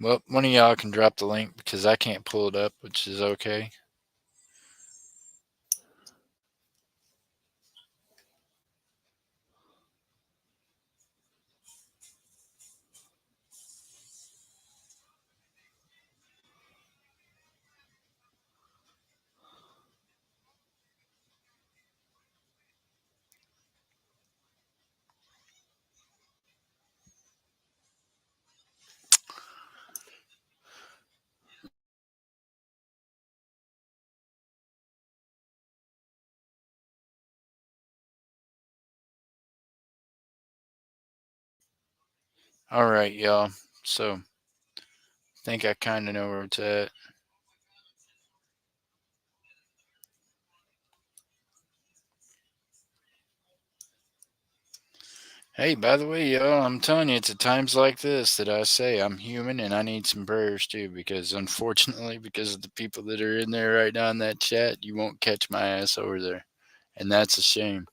A: Well, one of y'all can drop the link because I can't pull it up, which is okay. All right, y'all. So, think I kind of know where it's at. Hey, by the way, y'all, I'm telling you, it's at times like this that I say I'm human and I need some prayers too, because unfortunately, because of the people that are in there right now in that chat, you won't catch my ass over there. And that's a shame.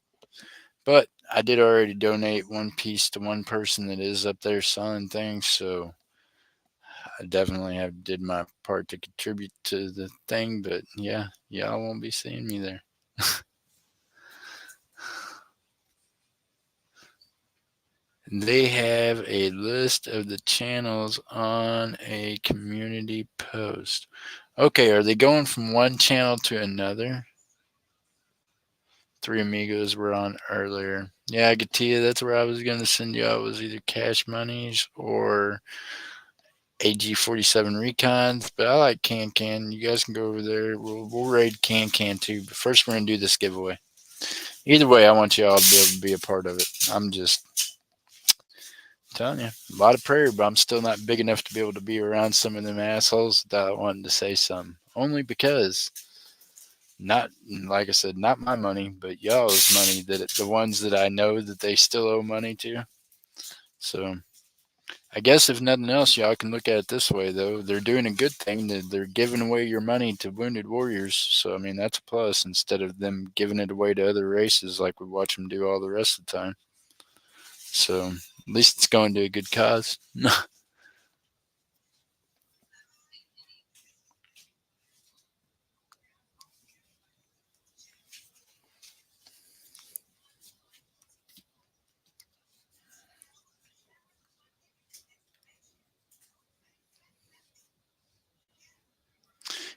A: But I did already donate one piece to one person that is up there selling things, so I definitely have did my part to contribute to the thing. But yeah, y'all won't be seeing me there. They have a list of the channels on a community post. Okay, are they going from one channel to another? Three Amigos were on earlier. Yeah, Gatia, that's where I was going to send you out was either Cash Monies or AG47 Recons, but I like Can Can. You guys can go over there. We'll raid Can Can too, but first we're going to do this giveaway. Either way, I want you all to be able to be a part of it. I'm just telling you, a lot of prayer, but I'm still not big enough to be able to be around some of them assholes without wanting to say something. Only because, not like I said, not my money, but y'all's money. The ones that I know that they still owe money to. So I guess if nothing else, y'all can look at it this way though. They're doing a good thing. They're giving away your money to wounded warriors. So I mean that's a plus instead of them giving it away to other races like we watch them do all the rest of the time. So at least it's going to a good cause.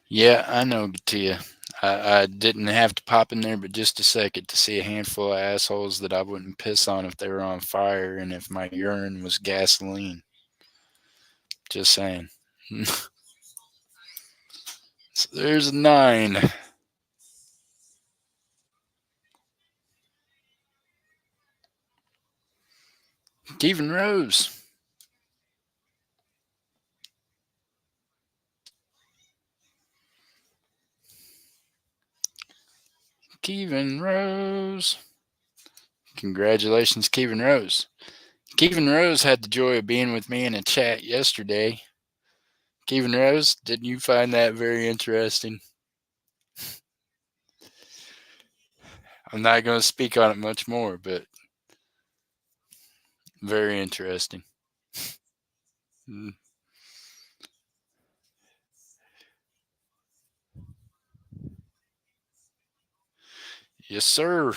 A: Yeah, I know, Gatia. I didn't have to pop in there but just a second to see a handful of assholes that I wouldn't piss on if they were on fire and if my urine was gasoline. Just saying. So there's a 9. Kevin Rose. Kevin Rose. Congratulations, Kevin Rose. Kevin Rose had the joy of being with me in a chat yesterday. Kevin Rose, didn't you find that very interesting? I'm not going to speak on it much more, but very interesting. Mm. Yes, sir.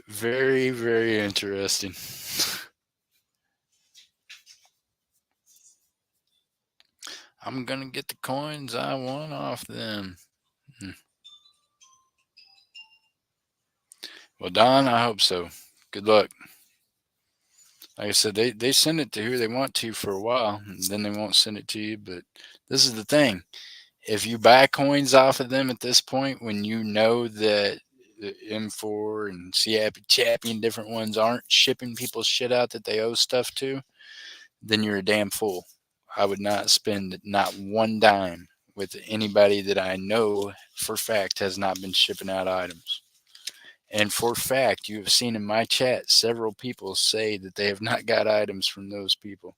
A: Very, very interesting. I'm going to get the coins I want off them. Well, Don, I hope so. Good luck. Like I said, they send it to who they want to for a while, and then they won't send it to you. But this is the thing. If you buy coins off of them at this point, when you know that the M4 and Chappy Chappy and different ones aren't shipping people's shit out that they owe stuff to, then you're a damn fool. I would not spend not one dime with anybody that I know for fact has not been shipping out items. And for fact, you have seen in my chat several people say that they have not got items from those people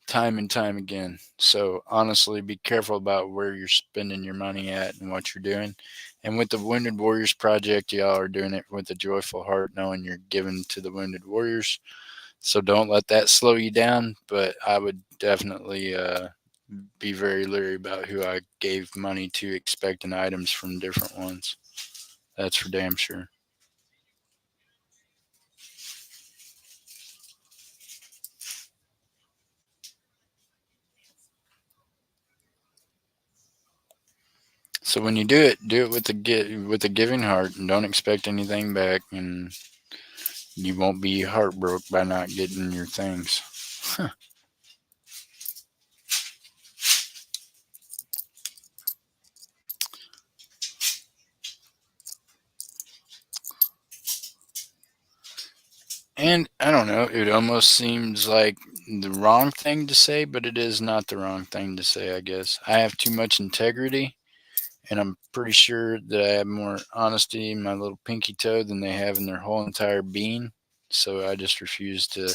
A: time and time again. So honestly, be careful about where you're spending your money at and what you're doing. And with the Wounded Warriors Project, y'all are doing it with a joyful heart, knowing you're giving to the Wounded Warriors. So don't let that slow you down. But I would definitely be very leery about who I gave money to, expecting items from different ones. That's for damn sure. So when you do it with a giving heart, and don't expect anything back, and you won't be heartbroken by not getting your things. And I don't know, it almost seems like the wrong thing to say, but it is not the wrong thing to say, I guess. I have too much integrity, and I'm pretty sure that I have more honesty in my little pinky toe than they have in their whole entire being. So I just refuse to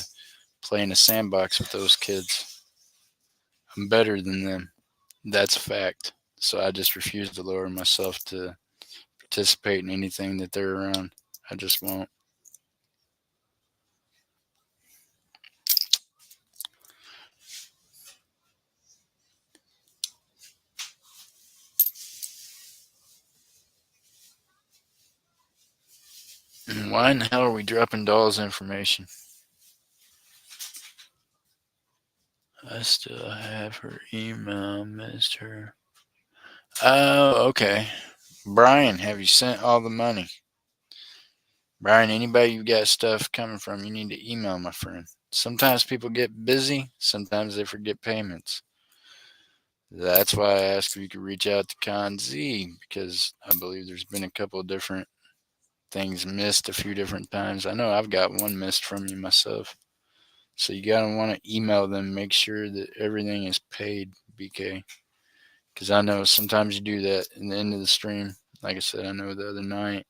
A: play in a sandbox with those kids. I'm better than them. That's a fact. So I just refuse to lower myself to participate in anything that they're around. I just won't. Why in the hell are we dropping Doll's information? I still have her email, missed her. Oh, okay. Brian, have you sent all the money? Brian, anybody you got stuff coming from, you need to email my friend. Sometimes people get busy, sometimes they forget payments. That's why I asked if you could reach out to Con Z because I believe there's been a couple of different things missed a few different times. I know I've got one missed from you myself. So you gotta want to email them, make sure that everything is paid, BK. Because I know sometimes you do that in the end of the stream. Like I said, I know the other night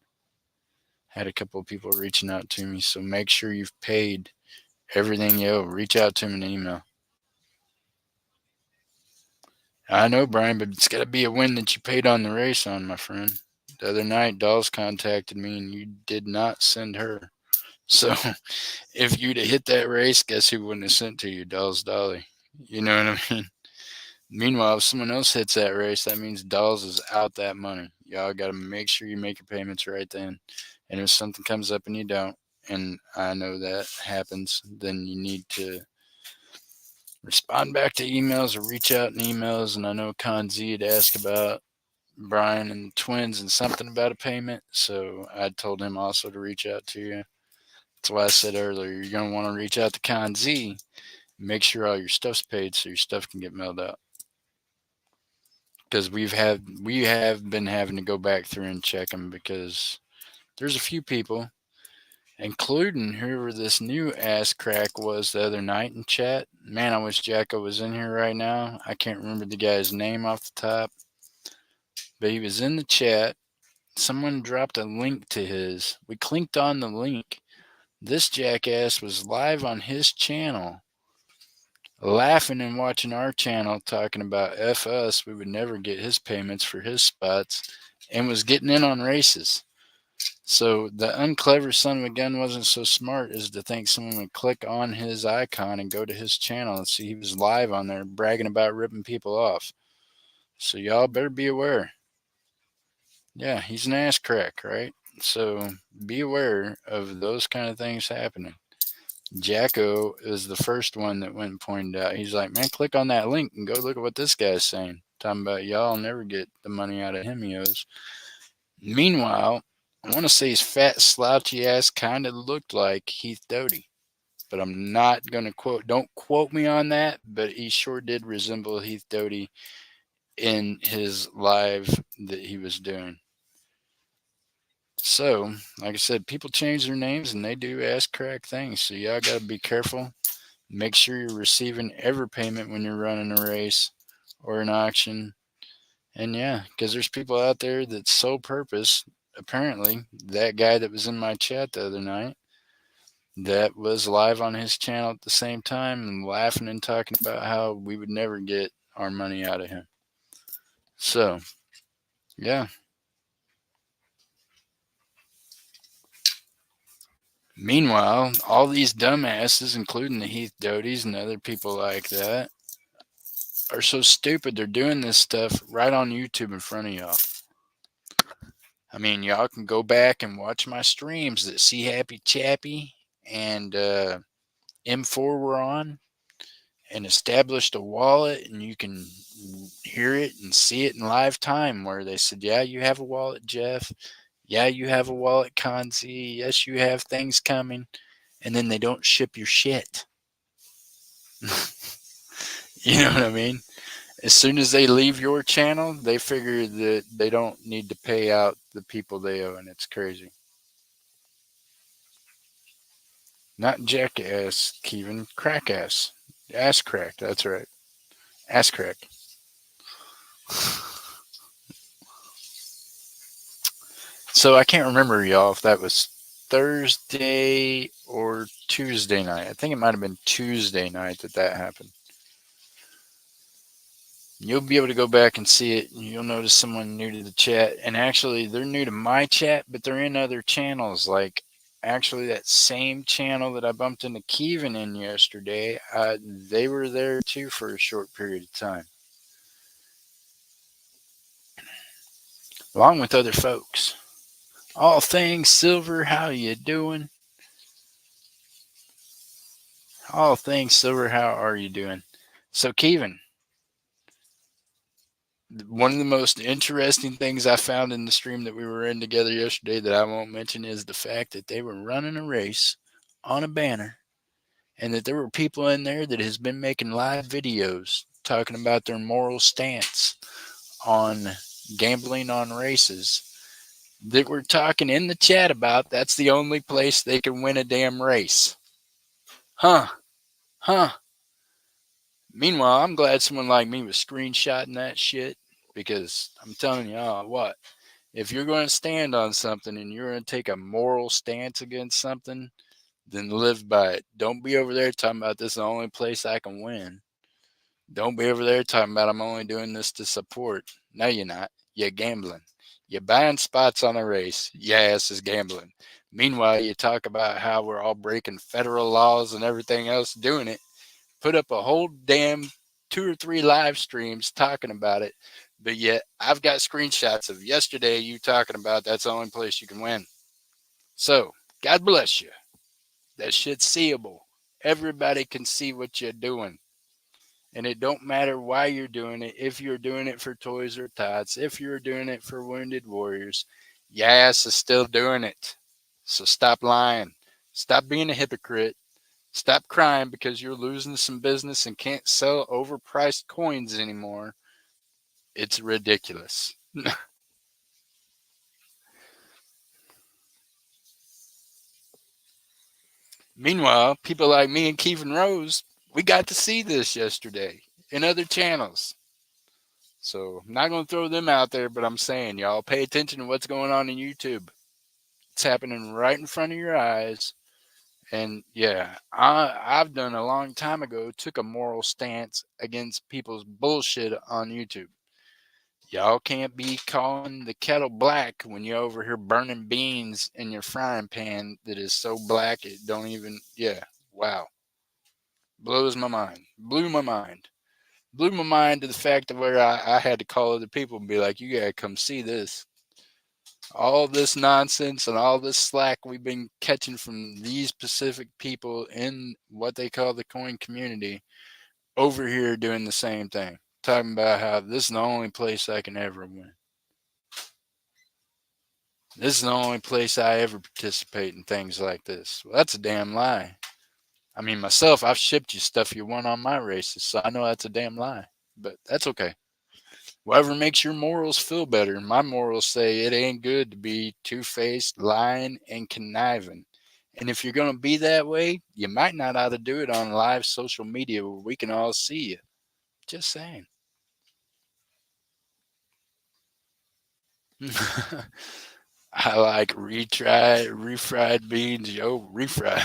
A: had a couple of people reaching out to me. So make sure you've paid everything you owe. Reach out to them in an email. I know, Brian, but it's got to be a win that you paid on the race on, my friend. The other night, Dolls contacted me and you did not send her. So if you'd have hit that race, guess who wouldn't have sent to you? Dolls Dolly. You know what I mean? Meanwhile, if someone else hits that race, that means Dolls is out that money. Y'all got to make sure you make your payments right then. And if something comes up and you don't, and I know that happens, then you need to respond back to emails or reach out in emails. And I know Con Z had asked about Brian and the twins and something about a payment. So I told him also to reach out to you. That's why I said earlier, you're going to want to reach out to Con Z, make sure all your stuff's paid so your stuff can get mailed out. Because we have been having to go back through and check them because there's a few people, including whoever this new ass crack was the other night in chat. Man, I wish Jacko was in here right now. I can't remember the guy's name off the top, but he was in the chat. Someone dropped a link to his. We clicked on the link. This jackass was live on his channel, laughing and watching our channel, talking about F us, we would never get his payments for his spots, and was getting in on races. So the unclever son of a gun wasn't so smart as to think someone would click on his icon and go to his channel and see he was live on there bragging about ripping people off. So y'all better be aware. Yeah, he's an ass crack, right? So be aware of those kind of things happening. Jacko is the first one that went and pointed out. He's like, man, click on that link and go look at what this guy's saying. Talking about y'all never get the money out of him, he owes. Meanwhile, I want to say his fat, slouchy ass kind of looked like Heath Doty. But I'm not going to quote, don't quote me on that, but he sure did resemble Heath Doty in his live that he was doing. So, like I said, people change their names and they do ass crack things. So y'all got to be careful. Make sure you're receiving every payment when you're running a race or an auction. And yeah, because there's people out there that sole purpose, apparently, that guy that was in my chat the other night, that was live on his channel at the same time and laughing and talking about how we would never get our money out of him. So, yeah. Meanwhile, all these dumbasses, including the Heath Doties and other people like that, are so stupid. They're doing this stuff right on YouTube in front of y'all. I mean, y'all can go back and watch my streams that See Happy Chappy and M4 were on and established a wallet, and you can hear it and see it in live time where they said, yeah, you have a wallet, Jeff. Yeah, you have a wallet, Conzi. Yes, you have things coming. And then they don't ship your shit. You know what I mean? As soon as they leave your channel, they figure that they don't need to pay out the people they owe, and it's crazy. Not jackass, Kevin. Crackass. Ass crack. That's right. Ass crack. So I can't remember, y'all, if that was Thursday or Tuesday night. I think it might have been Tuesday night that happened. You'll be able to go back and see it. And you'll notice someone new to the chat. And actually, they're new to my chat, but they're in other channels. Like, actually, that same channel that I bumped into Kevin in yesterday, they were there too for a short period of time, along with other folks. All things silver, how you doing? All things silver, how are you doing? So, Kevin, one of the most interesting things I found in the stream that we were in together yesterday that I won't mention is the fact that they were running a race on a banner and that there were people in there that has been making live videos talking about their moral stance on gambling on races that we're talking in the chat about that's the only place they can win a damn race. Huh. Huh. Meanwhile, I'm glad someone like me was screenshotting that shit because I'm telling y'all what, if you're going to stand on something and you're going to take a moral stance against something, then live by it. Don't be over there talking about this is the only place I can win. Don't be over there talking about I'm only doing this to support. No, you're not. You're gambling. You're buying spots on a race. Your ass is gambling. Meanwhile, you talk about how we're all breaking federal laws and everything else doing it. Put up a whole damn 2 or 3 live streams talking about it. But yet, I've got screenshots of yesterday you talking about that's the only place you can win. So, God bless you. That shit's seeable. Everybody can see what you're doing. And it don't matter why you're doing it. If you're doing it for Toys or Tots, if you're doing it for Wounded Warriors, your ass is still doing it. So stop lying. Stop being a hypocrite. Stop crying because you're losing some business and can't sell overpriced coins anymore. It's ridiculous. Meanwhile, people like me and Kevin Rose, we got to see this yesterday in other channels. So I'm not going to throw them out there, but I'm saying, y'all, pay attention to what's going on in YouTube. It's happening right in front of your eyes. And yeah, I've done a long time ago, took a moral stance against people's bullshit on YouTube. Y'all can't be calling the kettle black when you're over here burning beans in your frying pan that is so black it don't even, yeah, wow. Blows my mind. Blew my mind. Blew my mind to the fact of where I had to call other people and be like, you gotta come see this. All this nonsense and all this slack we've been catching from these specific people in what they call the coin community over here doing the same thing. Talking about how this is the only place I can ever win. This is the only place I ever participate in things like this. Well, that's a damn lie. I mean, myself, I've shipped you stuff you won on my races, so I know that's a damn lie. But that's okay. Whatever makes your morals feel better. My morals say it ain't good to be two-faced, lying, and conniving. And if you're going to be that way, you might not ought to do it on live social media where we can all see you. Just saying. I like refried beans, yo, refried.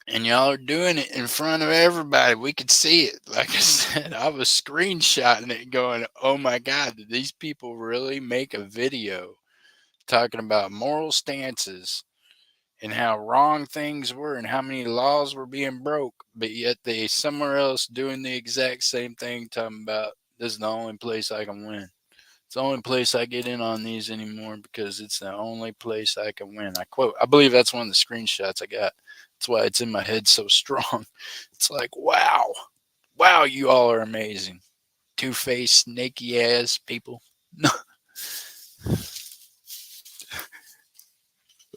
A: And y'all are doing it in front of everybody. We could see it. Like I said, I was screenshotting it going, oh my God, did these people really make a video talking about moral stances and how wrong things were and how many laws were being broke, but yet they somewhere else doing the exact same thing, talking about this is the only place I can win. It's the only place I get in on these anymore because it's the only place I can win. I quote, I believe that's one of the screenshots I got. That's why it's in my head so strong. It's like, wow. Wow, you all are amazing. Two-faced, snaky ass people.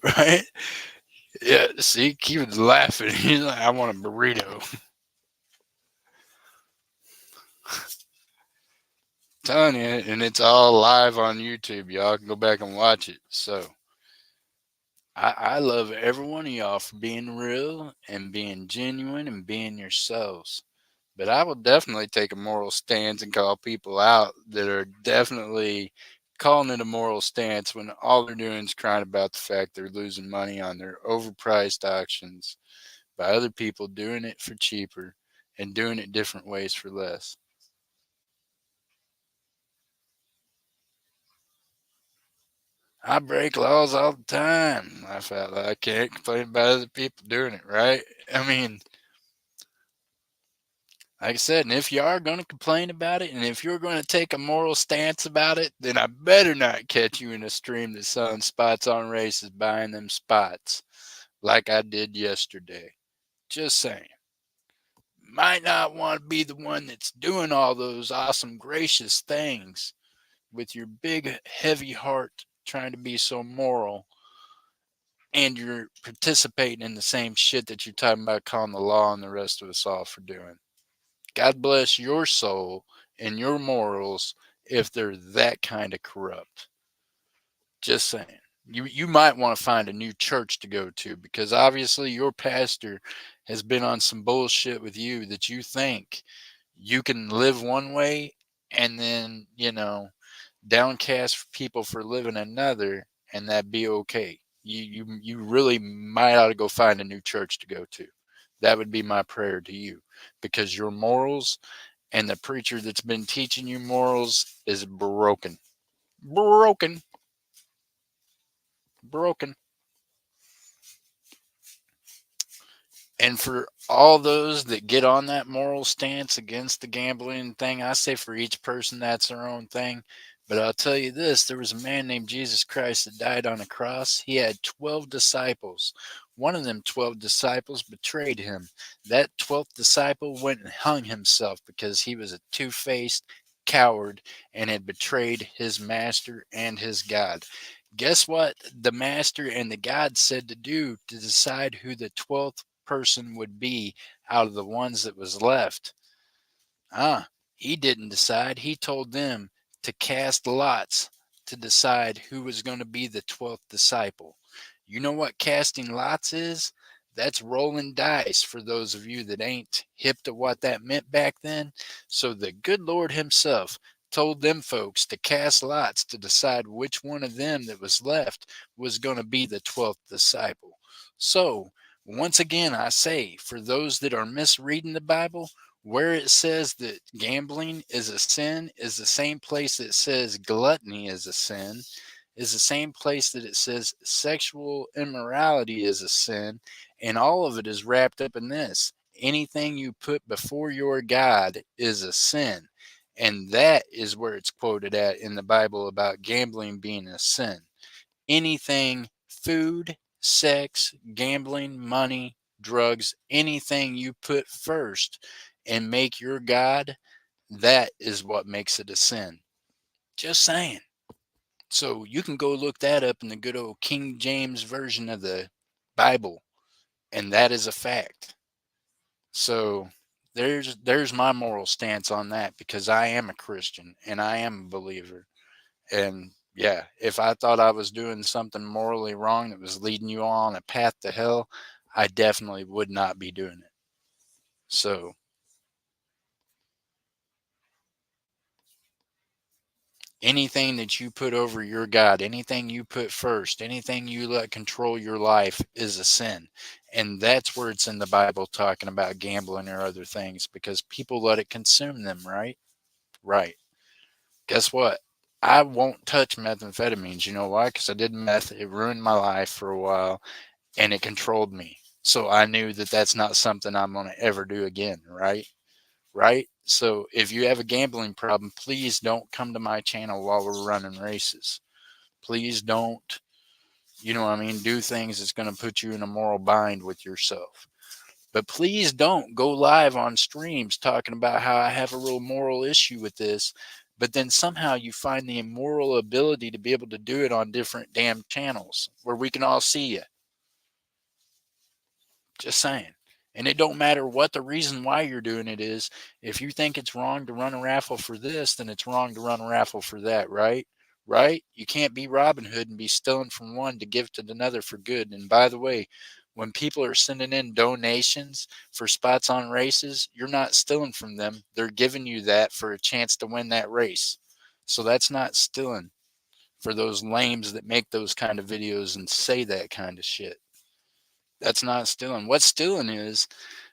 A: Right? Yeah, see, Kevin's laughing. He's like, I want a burrito. Telling you, and it's all live on YouTube. Y'all can go back and watch it. So I love every one of y'all for being real and being genuine and being yourselves. But I will definitely take a moral stance and call people out that are definitely calling it a moral stance when all they're doing is crying about the fact they're losing money on their overpriced auctions by other people doing it for cheaper and doing it different ways for less. I break laws all the time. I felt like I can't complain about other people doing it, right? I mean, like I said, and if you are going to complain about it, and if you're going to take a moral stance about it, then I better not catch you in a stream that's selling spots on races, buying them spots like I did yesterday. Just saying. Might not want to be the one that's doing all those awesome, gracious things with your big, heavy heart trying to be so moral, and you're participating in the same shit that you're talking about calling the law on the rest of us all for doing. God bless your soul and your morals if they're that kind of corrupt. Just saying. You might want to find a new church to go to because obviously your pastor has been on some bullshit with you that you think you can live one way and then, downcast people for living another and that be okay. You really might ought to go find a new church to go to. That would be my prayer to you because your morals and the preacher that's been teaching you morals is broken. Broken. Broken. And for all those that get on that moral stance against the gambling thing, I say for each person that's their own thing. But I'll tell you this, there was a man named Jesus Christ that died on a cross. He had 12 disciples. One of them 12 disciples betrayed him. That 12th disciple went and hung himself because he was a two faced coward and had betrayed his master and his God. Guess what the master and the God said to do to decide who the 12th person would be out of the ones that was left? He didn't decide. He told them to cast lots to decide who was going to be the 12th disciple. You know what casting lots is? That's rolling dice for those of you that ain't hip to what that meant back then. So the good Lord himself told them folks to cast lots to decide which one of them that was left was going to be the 12th disciple. So, once again, I say, for those that are misreading the Bible, where it says that gambling is a sin is the same place that says gluttony is a sin, is the same place that it says sexual immorality is a sin, and all of it is wrapped up in this. Anything you put before your God is a sin. And that is where it's quoted at in the Bible about gambling being a sin. Anything food, sex, gambling, money, drugs, anything you put first and make your God, that is what makes it a sin. Just saying. So you can go look that up in the good old King James version of the Bible, and that is a fact. So there's my moral stance on that because I am a Christian and I am a believer. And yeah, if I thought I was doing something morally wrong that was leading you on a path to hell, I definitely would not be doing it. So anything that you put over your God, anything you put first, anything you let control your life is a sin. And that's where it's in the Bible talking about gambling or other things because people let it consume them, right? Right. Guess what? I won't touch methamphetamines. You know why? Because I did meth. It ruined my life for a while and it controlled me. So I knew that that's not something I'm going to ever do again, right? Right? So if you have a gambling problem, please don't come to my channel while we're running races. Please don't, what I mean, do things that's going to put you in a moral bind with yourself. But please don't go live on streams talking about how I have a real moral issue with this, but then somehow you find the immoral ability to be able to do it on different damn channels where we can all see you. Just saying. And it don't matter what the reason why you're doing it is. If you think it's wrong to run a raffle for this, then it's wrong to run a raffle for that, right? right? You can't be Robin Hood and be stealing from one to give to another for good. And by the way, when people are sending in donations for spots on races, you're not stealing from them. They're giving you that for a chance to win that race. So that's not stealing for those lames that make those kind of videos and say that kind of shit. That's not stealing. What's stealing is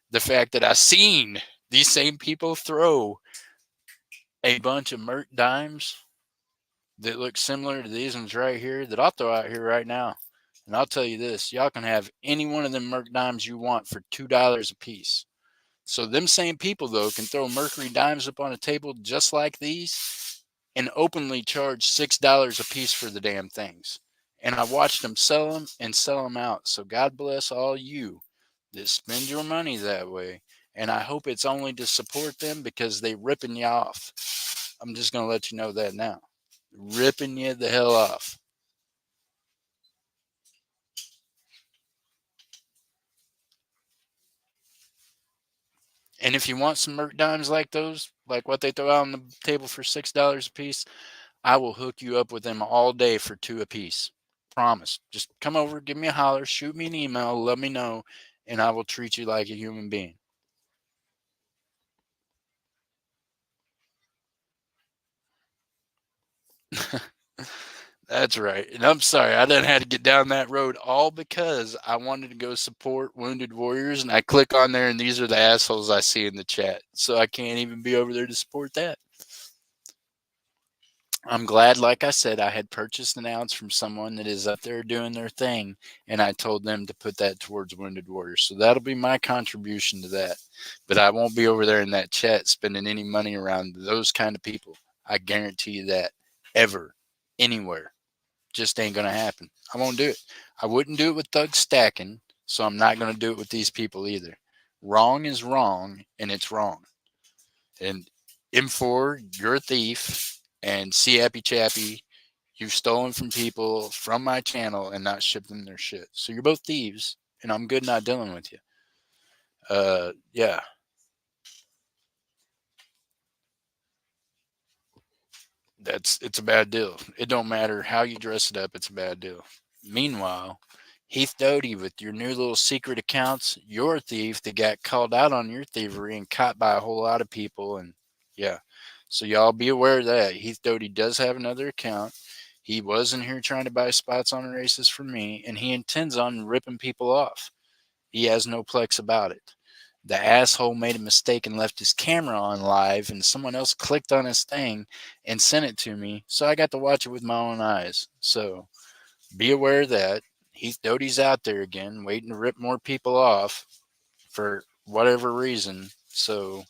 A: the fact that I seen these same people throw a bunch of Merc dimes that look similar to these ones right here that I'll throw out here right now. And I'll tell you this, y'all can have any one of them Merc dimes you want for $2 a piece. So them same people though can throw Mercury dimes up on a table just like these and openly charge $6 a piece for the damn things. And I watched them sell them and sell them out. So God bless all you that spend your money that way. And I hope it's only to support them because they ripping you off. I'm just going to let you know that now. Ripping you the hell off. And if you want some Merc dimes like those, like what they throw out on the table for $6 a piece, I will hook you up with them all day for two a piece. Promise. Just come over, give me a holler, shoot me an email, let me know, and I will treat you like a human being. That's right. And I'm sorry, I done had to get down that road all because I wanted to go support Wounded Warriors, and I click on there, and these are the assholes I see in the chat. So I can't even be over there to support that. I'm glad, like I said, I had purchased an ounce from someone that is up there doing their thing, and I told them to put that towards Wounded Warriors. So that'll be my contribution to that. But I won't be over there in that chat spending any money around those kind of people. I guarantee you that. Ever. Anywhere. Just ain't going to happen. I won't do it. I wouldn't do it with Thug Stacking, so I'm not going to do it with these people either. Wrong is wrong, and it's wrong. And M4, you're a thief, and C Happy Chappy, you've stolen from people from my channel and not shipped them their shit. So you're both thieves, and I'm good not dealing with you. Yeah. It's a bad deal. It don't matter how you dress it up, it's a bad deal. Meanwhile, Heath Doty with your new little secret accounts, you're a thief that got called out on your thievery and caught by a whole lot of people. And yeah, so y'all be aware of that. Heath Doty does have another account. He was in here trying to buy spots on races for me, and he intends on ripping people off. He has no plex about it. The asshole made a mistake and left his camera on live, and someone else clicked on his thing and sent it to me, so I got to watch it with my own eyes. So be aware of that. Heath Doty's out there again, waiting to rip more people off for whatever reason. So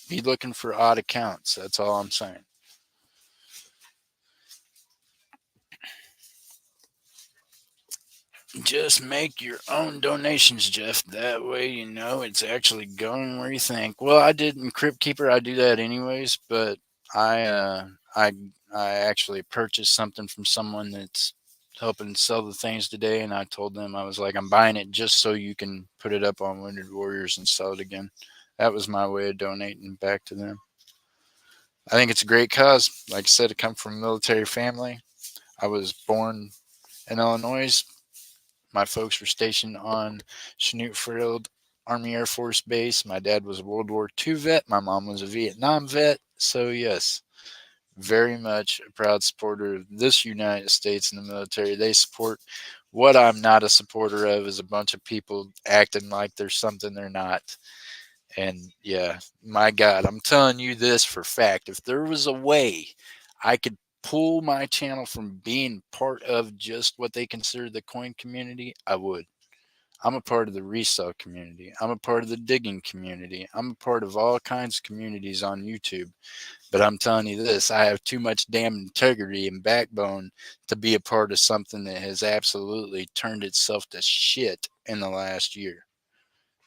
A: be looking for odd accounts. That's all I'm saying. Just make your own donations, Jeff. That way you know it's actually going where you think. Well, I did in Crypt Keeper. I do that anyways, but I uh, I I actually purchased something from someone that's helping sell the things today, and I told them I was like, I'm buying it just so you can put it up on Wounded Warriors and sell it again. That was my way of donating back to them. I think it's a great cause. Like I said, I come from a military family. I was born in Illinois. My folks were stationed on Chinook Field Army Air Force Base. My dad was a World War II vet. My mom was a Vietnam vet. So, yes, very much a proud supporter of this United States and the military. They support what I'm not a supporter of is a bunch of people acting like there's something they're not. And yeah, my God, I'm telling you this for fact. If there was a way I could pull my channel from being part of just what they consider the coin community, I would. I'm a part of the resale community. I'm a part of the digging community. I'm a part of all kinds of communities on YouTube. But I'm telling you this, I have too much damn integrity and backbone to be a part of something that has absolutely turned itself to shit in the last year.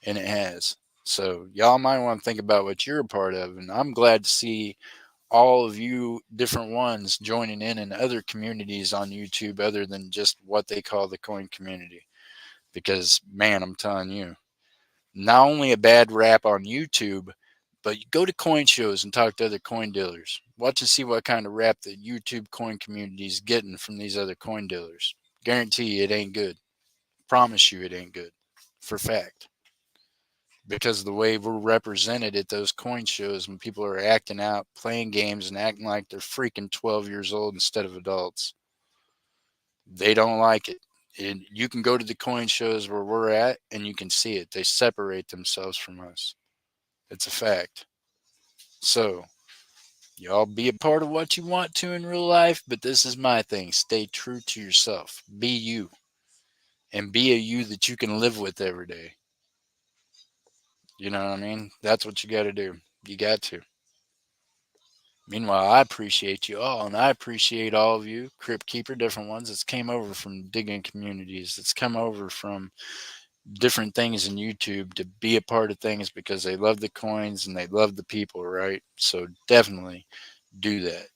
A: And it has. So y'all might want to think about what you're a part of. And I'm glad to see all of you different ones joining in other communities on YouTube other than just what they call the coin community. Because man, I'm telling you, not only a bad rap on YouTube, But you go to coin shows and talk to other coin dealers. Watch and see what kind of rap the YouTube coin community is getting from these other coin dealers. Guarantee you it ain't good. Promise you it ain't good. For fact. Because of the way we're represented at those coin shows when people are acting out, playing games, and acting like they're freaking 12 years old instead of adults. They don't like it. And you can go to the coin shows where we're at and you can see it. They separate themselves from us. It's a fact. So, y'all be a part of what you want to in real life, but this is my thing. Stay true to yourself. Be you. And be a you that you can live with every day. You know what I mean? That's what you got to do. You got to. Meanwhile, I appreciate you all, and I appreciate all of you, Crypt Keeper, different ones that's came over from digging communities, that's come over from different things in YouTube to be a part of things because they love the coins and they love the people, right? So definitely do that.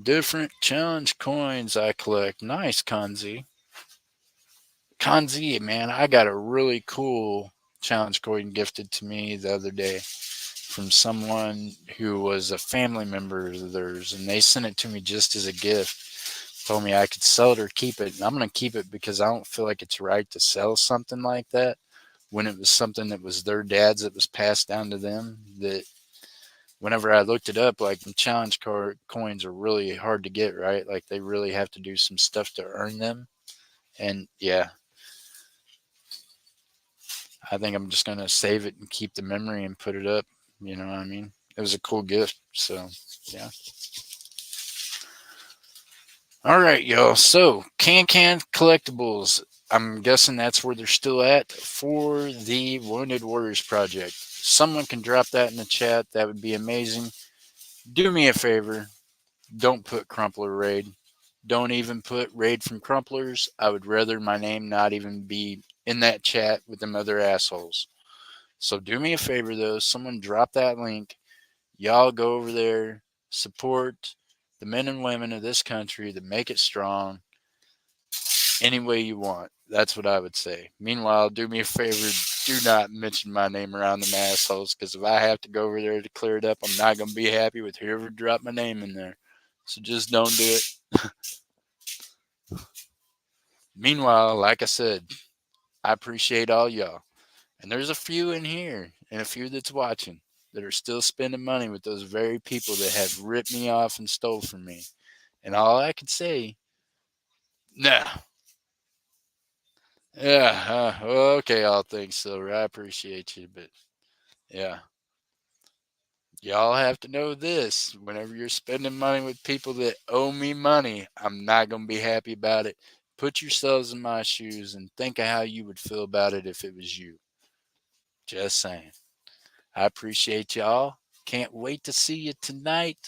A: Different challenge coins I collect. Nice, Kanzi. Kanzi, man, I got a really cool challenge coin gifted to me the other day from someone who was a family member of theirs, and they sent it to me just as a gift. Told me I could sell it or keep it, and I'm going to keep it because I don't feel like it's right to sell something like that when it was something that was their dad's that was passed down to them. That whenever I looked it up, like the challenge card coins are really hard to get, right? Like they really have to do some stuff to earn them. And yeah, I think I'm just gonna save it and keep the memory and put it up. You know what I mean? It was a cool gift. So yeah. All right, y'all. So Can Collectibles. I'm guessing that's where they're still at for the Wounded Warriors project. Someone can drop that in the chat. That would be amazing. Do me a favor. Don't put Crumpler Raid. Don't even put Raid from Crumplers. I would rather my name not even be in that chat with them other assholes. So do me a favor though. Someone drop that link. Y'all go over there. Support the men and women of this country that make it strong any way you want. That's what I would say. Meanwhile, do me a favor. Do not mention my name around them assholes because if I have to go over there to clear it up, I'm not going to be happy with whoever dropped my name in there. So just don't do it. Meanwhile, like I said, I appreciate all y'all. And there's a few in here and a few that's watching that are still spending money with those very people that have ripped me off and stole from me. And all I can say, nah. Yeah, okay, all things silver. I appreciate you, but yeah. Y'all have to know this. Whenever you're spending money with people that owe me money, I'm not going to be happy about it. Put yourselves in my shoes and think of how you would feel about it if it was you. Just saying. I appreciate y'all. Can't wait to see you tonight.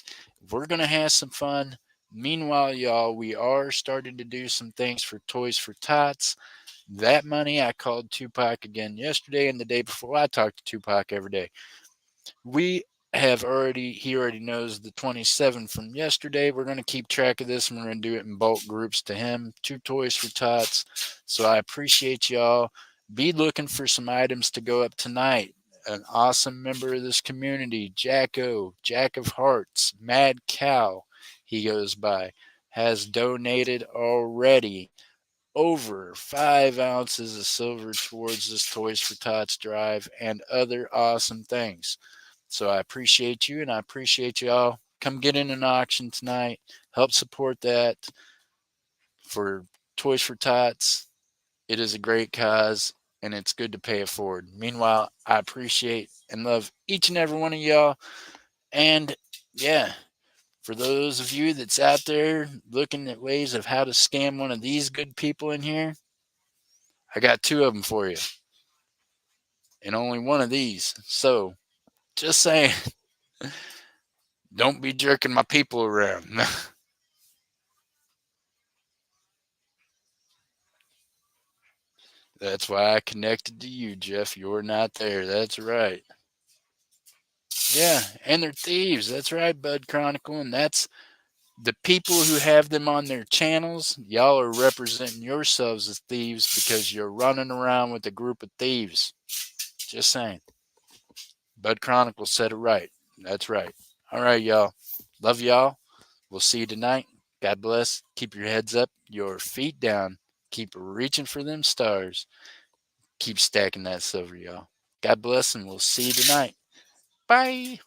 A: We're going to have some fun. Meanwhile, y'all, we are starting to do some things for Toys for Tots. That money, I called Tupac again yesterday and the day before. I talked to Tupac every day. We have already, he already knows the 27 from yesterday. We're going to keep track of this and we're going to do it in bulk groups to him. 2 Toys for Tots. So I appreciate y'all. Be looking for some items to go up tonight. An awesome member of this community, Jacko, Jack of Hearts, Mad Cow, he goes by, has donated already over 5 ounces of silver towards this Toys for Tots drive and other awesome things. So I appreciate you and I appreciate y'all. Come get in an auction tonight. Help support that for Toys for Tots. It is a great cause and it's good to pay it forward. Meanwhile, I appreciate and love each and every one of y'all. And yeah, for those of you that's out there looking at ways of how to scam one of these good people in here, I got 2 of them for you. And only one of these. So, just saying, don't be jerking my people around. That's why I connected to you, Jeff. You're not there. That's right. Yeah, and they're thieves. That's right, Bud Chronicle. And that's the people who have them on their channels. Y'all are representing yourselves as thieves because you're running around with a group of thieves. Just saying. Bud Chronicles said it right. That's right. All right, y'all. Love y'all. We'll see you tonight. God bless. Keep your heads up, your feet down. Keep reaching for them stars. Keep stacking that silver, y'all. God bless, and we'll see you tonight. Bye.